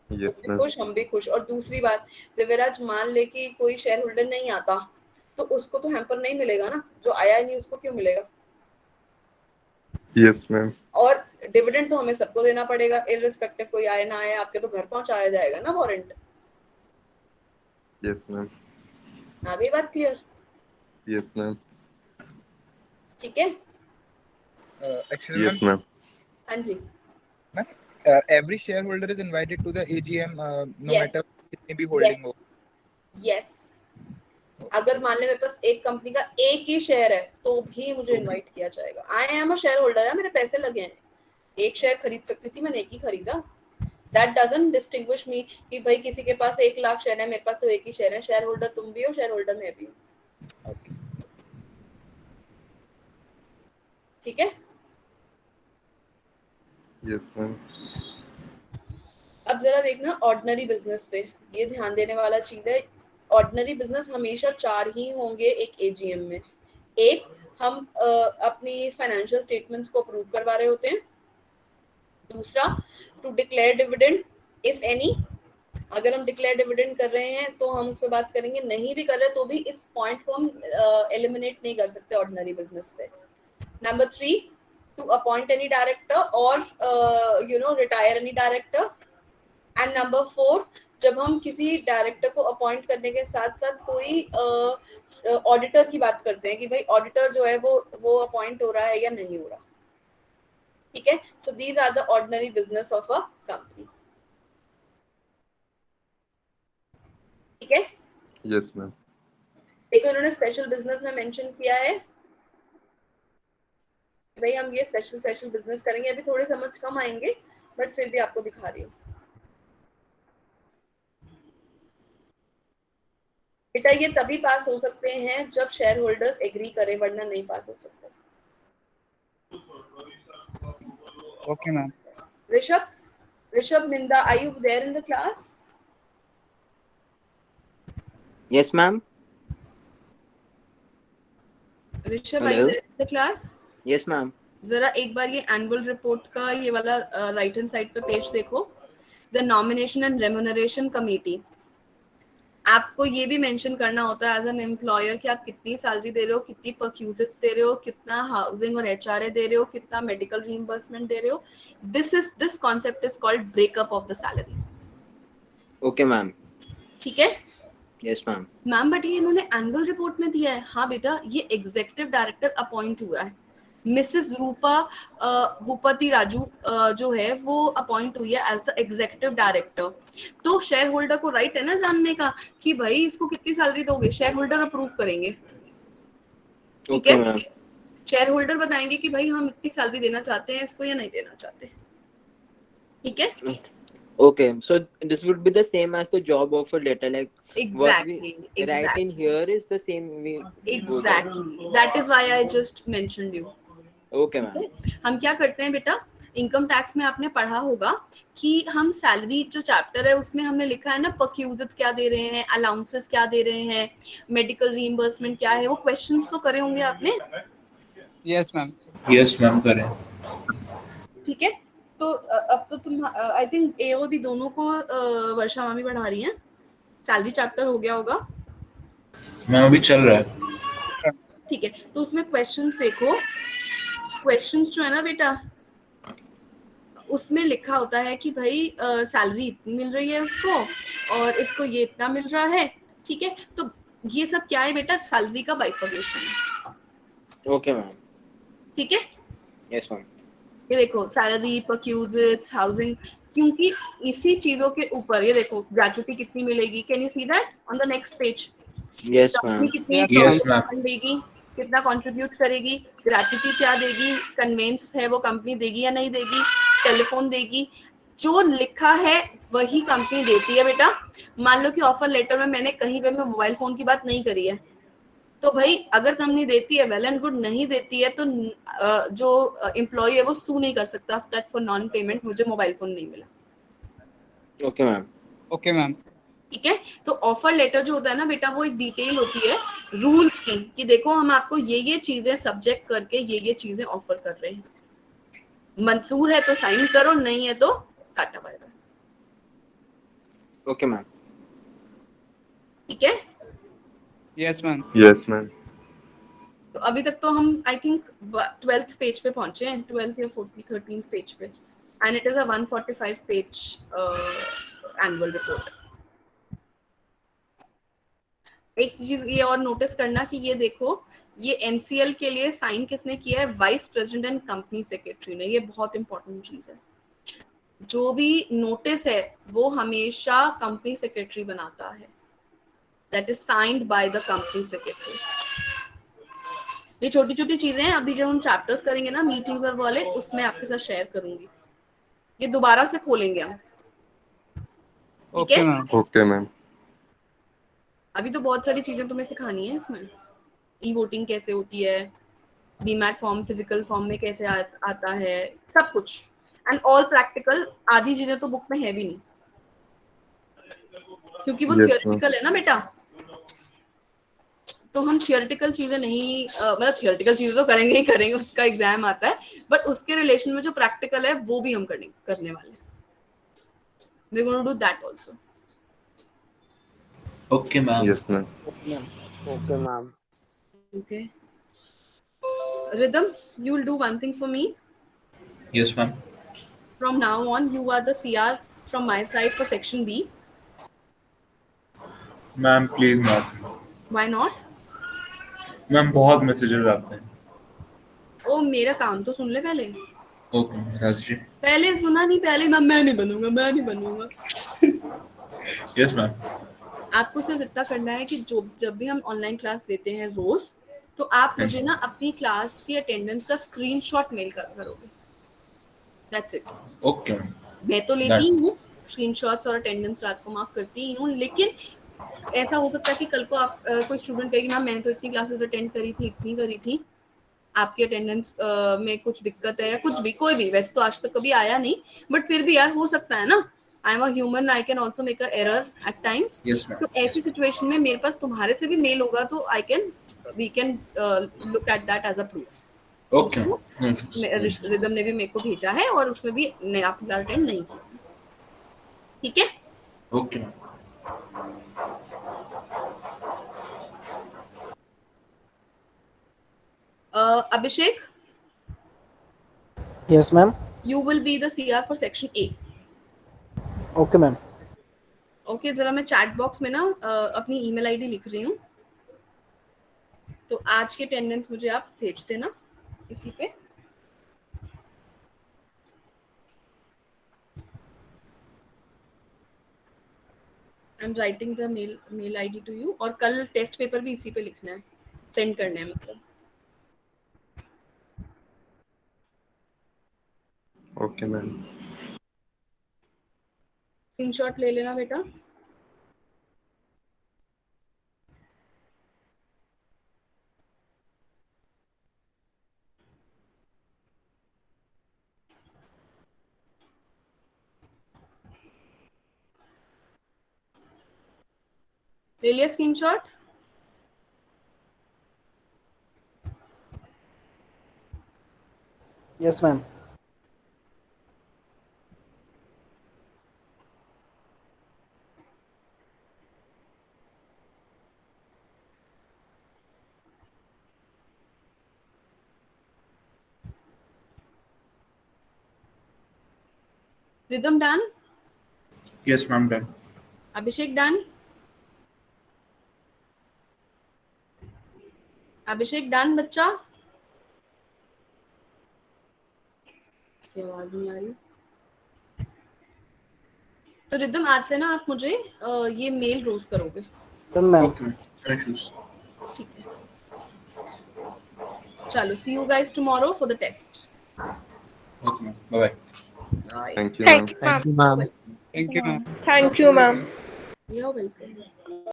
यस भी मैम। खुश, हम भी खुश। और दूसरी बात, दिव्यराज मान ले कि कोई शेयर होल्डर नहीं आता तो उसको तो हैम्पर नहीं मिलेगा ना, जो आया नहीं उसको क्यों मिलेगा? Yes ma'am. और डिविडेंड तो हमें सबको देना पड़ेगा, इररिस्पेक्टिव कोई आए ना आए, आपके तो घर पहुंचाया जाएगा ना वारंट। Yes ma'am. हाँ भी बात क्लियर? Yes ma'am. ठीक है। Excuse me, yes ma'am. हाँ जी। ma'am. Every shareholder is invited to the AGM, no Yes. matter कितनी भी holding हो. यस। अगर मान ले मेरे पास एक कंपनी का एक ही शेयर है तो भी मुझे इनवाइट किया जाएगा। I am a share holder है, मेरे पैसे लगे हैं, एक शेयर खरीद सकती थी, मैंने एक ही खरीदा। दैट डजंट डिस्टिंग्विश मी कि भाई किसी के पास 1 लाख शेयर है, मेरे पास तो एक ही शेयर है। शेयर होल्डर तुम भी हो, शेयर होल्डर मैं भी हूँ। Okay. ठीक है। Yes ma'am. अब जरा देखना ऑर्डिनरी बिजनेस पे, ये ध्यान देने वाला चीज है। ऑर्डिनरी बिजनेस हमेशा 4 ही होंगे एक एजीएम में। एक, हम अपनी फाइनेंशियल स्टेटमेंट्स को अप्रूव करवा रहे होते हैं। दूसरा, to declare dividend if any. अगर हम डिक्लेयर डिविडेंड कर रहे हैं तो हम उस पर बात करेंगे, नहीं भी कर रहे तो भी इस पॉइंट को हम एलिमिनेट नहीं कर सकते ऑर्डिनरी बिजनेस से। Number 3, to appoint any director और retire any director. And number 4, जब हम किसी डायरेक्टर को अपॉइंट करने के साथ साथ कोई ऑडिटर की बात करते हैं कि भाई ऑडिटर जो है वो अपॉइंट हो रहा है या नहीं हो रहा। ठीक है। So these are the ordinary business of a company. ठीक है। Yes ma'am. देखो इन्होंने स्पेशल बिजनेस में मेंशन किया है भाई हम ये स्पेशल बिजनेस करेंगे। अभी थोड़े समझ कम आएंगे बट फिर भी आपको दिखा रही हूँ। बेटा ये तभी पास हो सकते हैं जब शेयर होल्डर्स एग्री करें, वरना नहीं पास हो सकते। Okay, ma'am. Rishabh Minda, are you there in the class? Yes, ma'am. Rishabh, are you there in the class? Yes, ma'am. जरा एक बार ये एनुअल रिपोर्ट का ये वाला राइट हैंड साइड पे पेज देखो, the nomination and remuneration committee. आपको ये भी मेंशन करना होता है एज एन एम्प्लॉयर कि आप कितनी सैलरी दे रहे हो, कितनी परक्यूजिट्स दे रहे हो, कितना हाउसिंग और एचआरए दे रहे हो, कितना मेडिकल रीइंबर्समेंट दे रहे हो। This concept is called breakup of the salary. Okay, ma'am. ठीक है। Yes, ma'am. मैम बट ये इन्होंने एनुअल रिपोर्ट में दिया है। हाँ बेटा, ये एग्जीक्यूटिव डायरेक्टर अपॉइंट हुआ है, मिसेस रूपा भूपति राजू जो है वो अपॉइंट हुई है एज द एग्जीक्यूटिव डायरेक्टर। तो शेयर होल्डर को राइट है ना जानने का कि भाई इसको कितनी सैलरी दोगे, शेयर होल्डर अप्रूव करेंगे। ठीक Okay, है। ma'am. शेयर होल्डर बताएंगे कि भाई हम इतनी सैलरी देना चाहते हैं इसको या नहीं देना चाहते। ठीक है। Okay, so this would be the same as the job offer letter, like what we write in here is the same. Exactly. That is why I just mentioned you. Okay, ma'am. हम क्या करते हैं बेटा, इनकम टैक्स में आपने पढ़ा होगा कि हम सैलरी जो चैप्टर है उसमें हमने लिखा है ना परक्यूजिट्स क्या दे रहे हैं, अलाउंसेस क्या दे रहे हैं, मेडिकल रीइंबर्समेंट क्या है, वो क्वेश्चंस तो करे होंगे आपने। Yes, ma'am. Yes, ma'am, करें. ठीक है। तो अब तो तुम आई थिंक एओ भी दोनों को वर्षा मामी पढ़ा रही हैं। सैलरी चैप्टर हो गया होगा? मैम अभी चल रहा है। ठीक है, तो उसमें क्वेश्चंस देखो। क्वेश्चंस जो है ना बेटा, उसमें लिखा होता है कि भाई सैलरी इतनी मिल रही है उसको और इसको ये इतना मिल रहा है, ठीक है। तो ये सब क्या है बेटा? सैलरी का बाइफर्केशन। Okay ma'am. ठीक है, यस मैम। ये देखो सैलरी, परक्यूजिट्स, हाउसिंग, क्योंकि इसी चीजों के ऊपर ये देखो ग्रेचुटी कितनी मिलेगी। Can you see that on the next page? Yes company ma'am. कितनी Yes, ma'am. फंड देगी, कितना कंट्रीब्यूट करेगी, ग्रेचुटी क्या देगी, कन्वेंस है वो कंपनी देगी या नहीं देगी, टेलीफोन देगी, जो लिखा है वही कंपनी देती है बेटा। मान लो कि ऑफर लेटर में मैंने कहीं पे मैं मोबाइल फोन की बात नहीं करी है, तो भाई अगर कंपनी देती है वेल एंड गुड, नहीं देती है तो जो एम्प्लॉय है वो सू नहीं कर सकता दैट फॉर नॉन पेमेंट मुझे मोबाइल फोन नहीं मिला। Okay ma'am. Okay ma'am. ठीक है, तो ऑफर लेटर जो होता है ना बेटा, वो एक डिटेल होती है रूल्स की कि देखो हम आपको ये चीजें सब्जेक्ट करके ये चीजें ऑफर कर रहे हैं, मंजूर है तो साइन करो, नहीं है तो टाटा बाय बाय। Okay ma'am. ठीक है, यस मैम। Yes ma'am. तो अभी तक तो हम आई थिंक 12th पेज पे पहुंचे हैं, 12th या 13th पेज पे, and it is a 145 page annual report. एक चीज ये और नोटिस करना कि ये देखो, ये एनसीएल के लिए साइन किसने किया है? Vice president and company secretary ने। ये बहुत इंपॉर्टेंट चीज है, जो भी नोटिस है वो हमेशा कंपनी सेक्रेटरी बनाता है, that is signed by the company secretary. ये छोटी छोटी चीजें हैं, अभी जब हम चैप्टर्स करेंगे ना मीटिंग्स और वाले, उसमें आपके साथ शेयर करूंगी। ये दोबारा से खोलेंगे हम, ठीक ओके है? मैम। Okay ma'am. अभी तो बहुत सारी चीजें तुम्हें सिखानी है इसमें। ई वोटिंग कैसे होती है, डीमैट फॉर्म फिजिकल फॉर्म में कैसे आता है, सब कुछ, एंड ऑल प्रैक्टिकल। आधी चीजें तो बुक में है भी नहीं, क्योंकि वो यस मैम। थियोरेटिकल है ना बेटा, तो हम थियोरेटिकल चीजें नहीं मतलब थियोरेटिकल चीजें तो करेंगे ही करेंगे, उसका एग्जाम आता है, बट उसके रिलेशन में जो प्रैक्टिकल है वो भी हम करने वाले हैं। we're going to do that also. Okay, ma'am. Yes ma'am. Okay ma'am. Okay, Rhythm, you will do one thing for me. Yes, ma'am. From now on you are the CR from my side for section B. Ma'am, please not. Why not? Ma'am बहुत मैसेजेस आते हैं। ओ मेरा काम तो सुन ले पहले। ओके राजश्री। पहले सुना नहीं, पहले मैं नहीं बनूंगा। Yes ma'am. आपको सिर्फ इतना करना है कि जब भी हम ऑनलाइन क्लास लेते हैं रोज, तो आप मुझे ना अपनी क्लास की अटेंडेंस का स्क्रीनशॉट मेल करोगे, दैट्स इट। Okay ma'am. मैं तो लेती ही हूँ स्क्रीनशॉट्स और अटेंडेंस रात को मार्क करती ही हूँ, लेकिन ऐसा हो सकता है कि कल को आप कोई स्टूडेंट कहेगी मैम मैंने तो इतनी क्लासेस अटेंड करी थी, आपकी अटेंडेंस में कुछ दिक्कत है या कुछ भी, कोई भी, वैसे तो आज तक कभी आया नहीं, बट फिर भी यार हो सकता है ना, I am a human, I can also make a error eight times. Yes, ma'am. तो ऐसी सिचुएशन में मेरे पास तुम्हारे से भी मेल होगा, तो we can look at that as a proof. Okay ma'am. Ridham ने भी मेरे को भेजा है और उसमें भी आपने अटेंड नहीं किया, ठीक है? Okay ma'am. Abhishek, Yes, ma'am. you will be the CR for section A. Okay, ma'am. Okay, जरा मैं चैट बॉक्स में ना अपनी ईमेल आईडी लिख रही हूँ, तो आज की अटेंडेंस मुझे आप भेज देना इसी पे। I am writing the mail ID to you, और कल टेस्ट पेपर भी इसी पे लिखना है, सेंड करना है मतलब। Okay ma'am. स्क्रीनशॉट ले लेना बेटा। ले लिया screenshot? Yes, ma'am. Rhythm done? Yes, ma'am, done. Abhishek done? अभिषेक डन बच्चा? इसकी आवाज नहीं आ रही। तो रिदम आज से ना आप मुझे ये मेल रोज करोगे। Okay, no issues. ठीक है। चलो, see you guys tomorrow for the test. Okay, ma'am. Bye bye. Thank you, ma'am. Thank you, ma'am. Thank you, ma'am. Thank you, ma'am. You're welcome.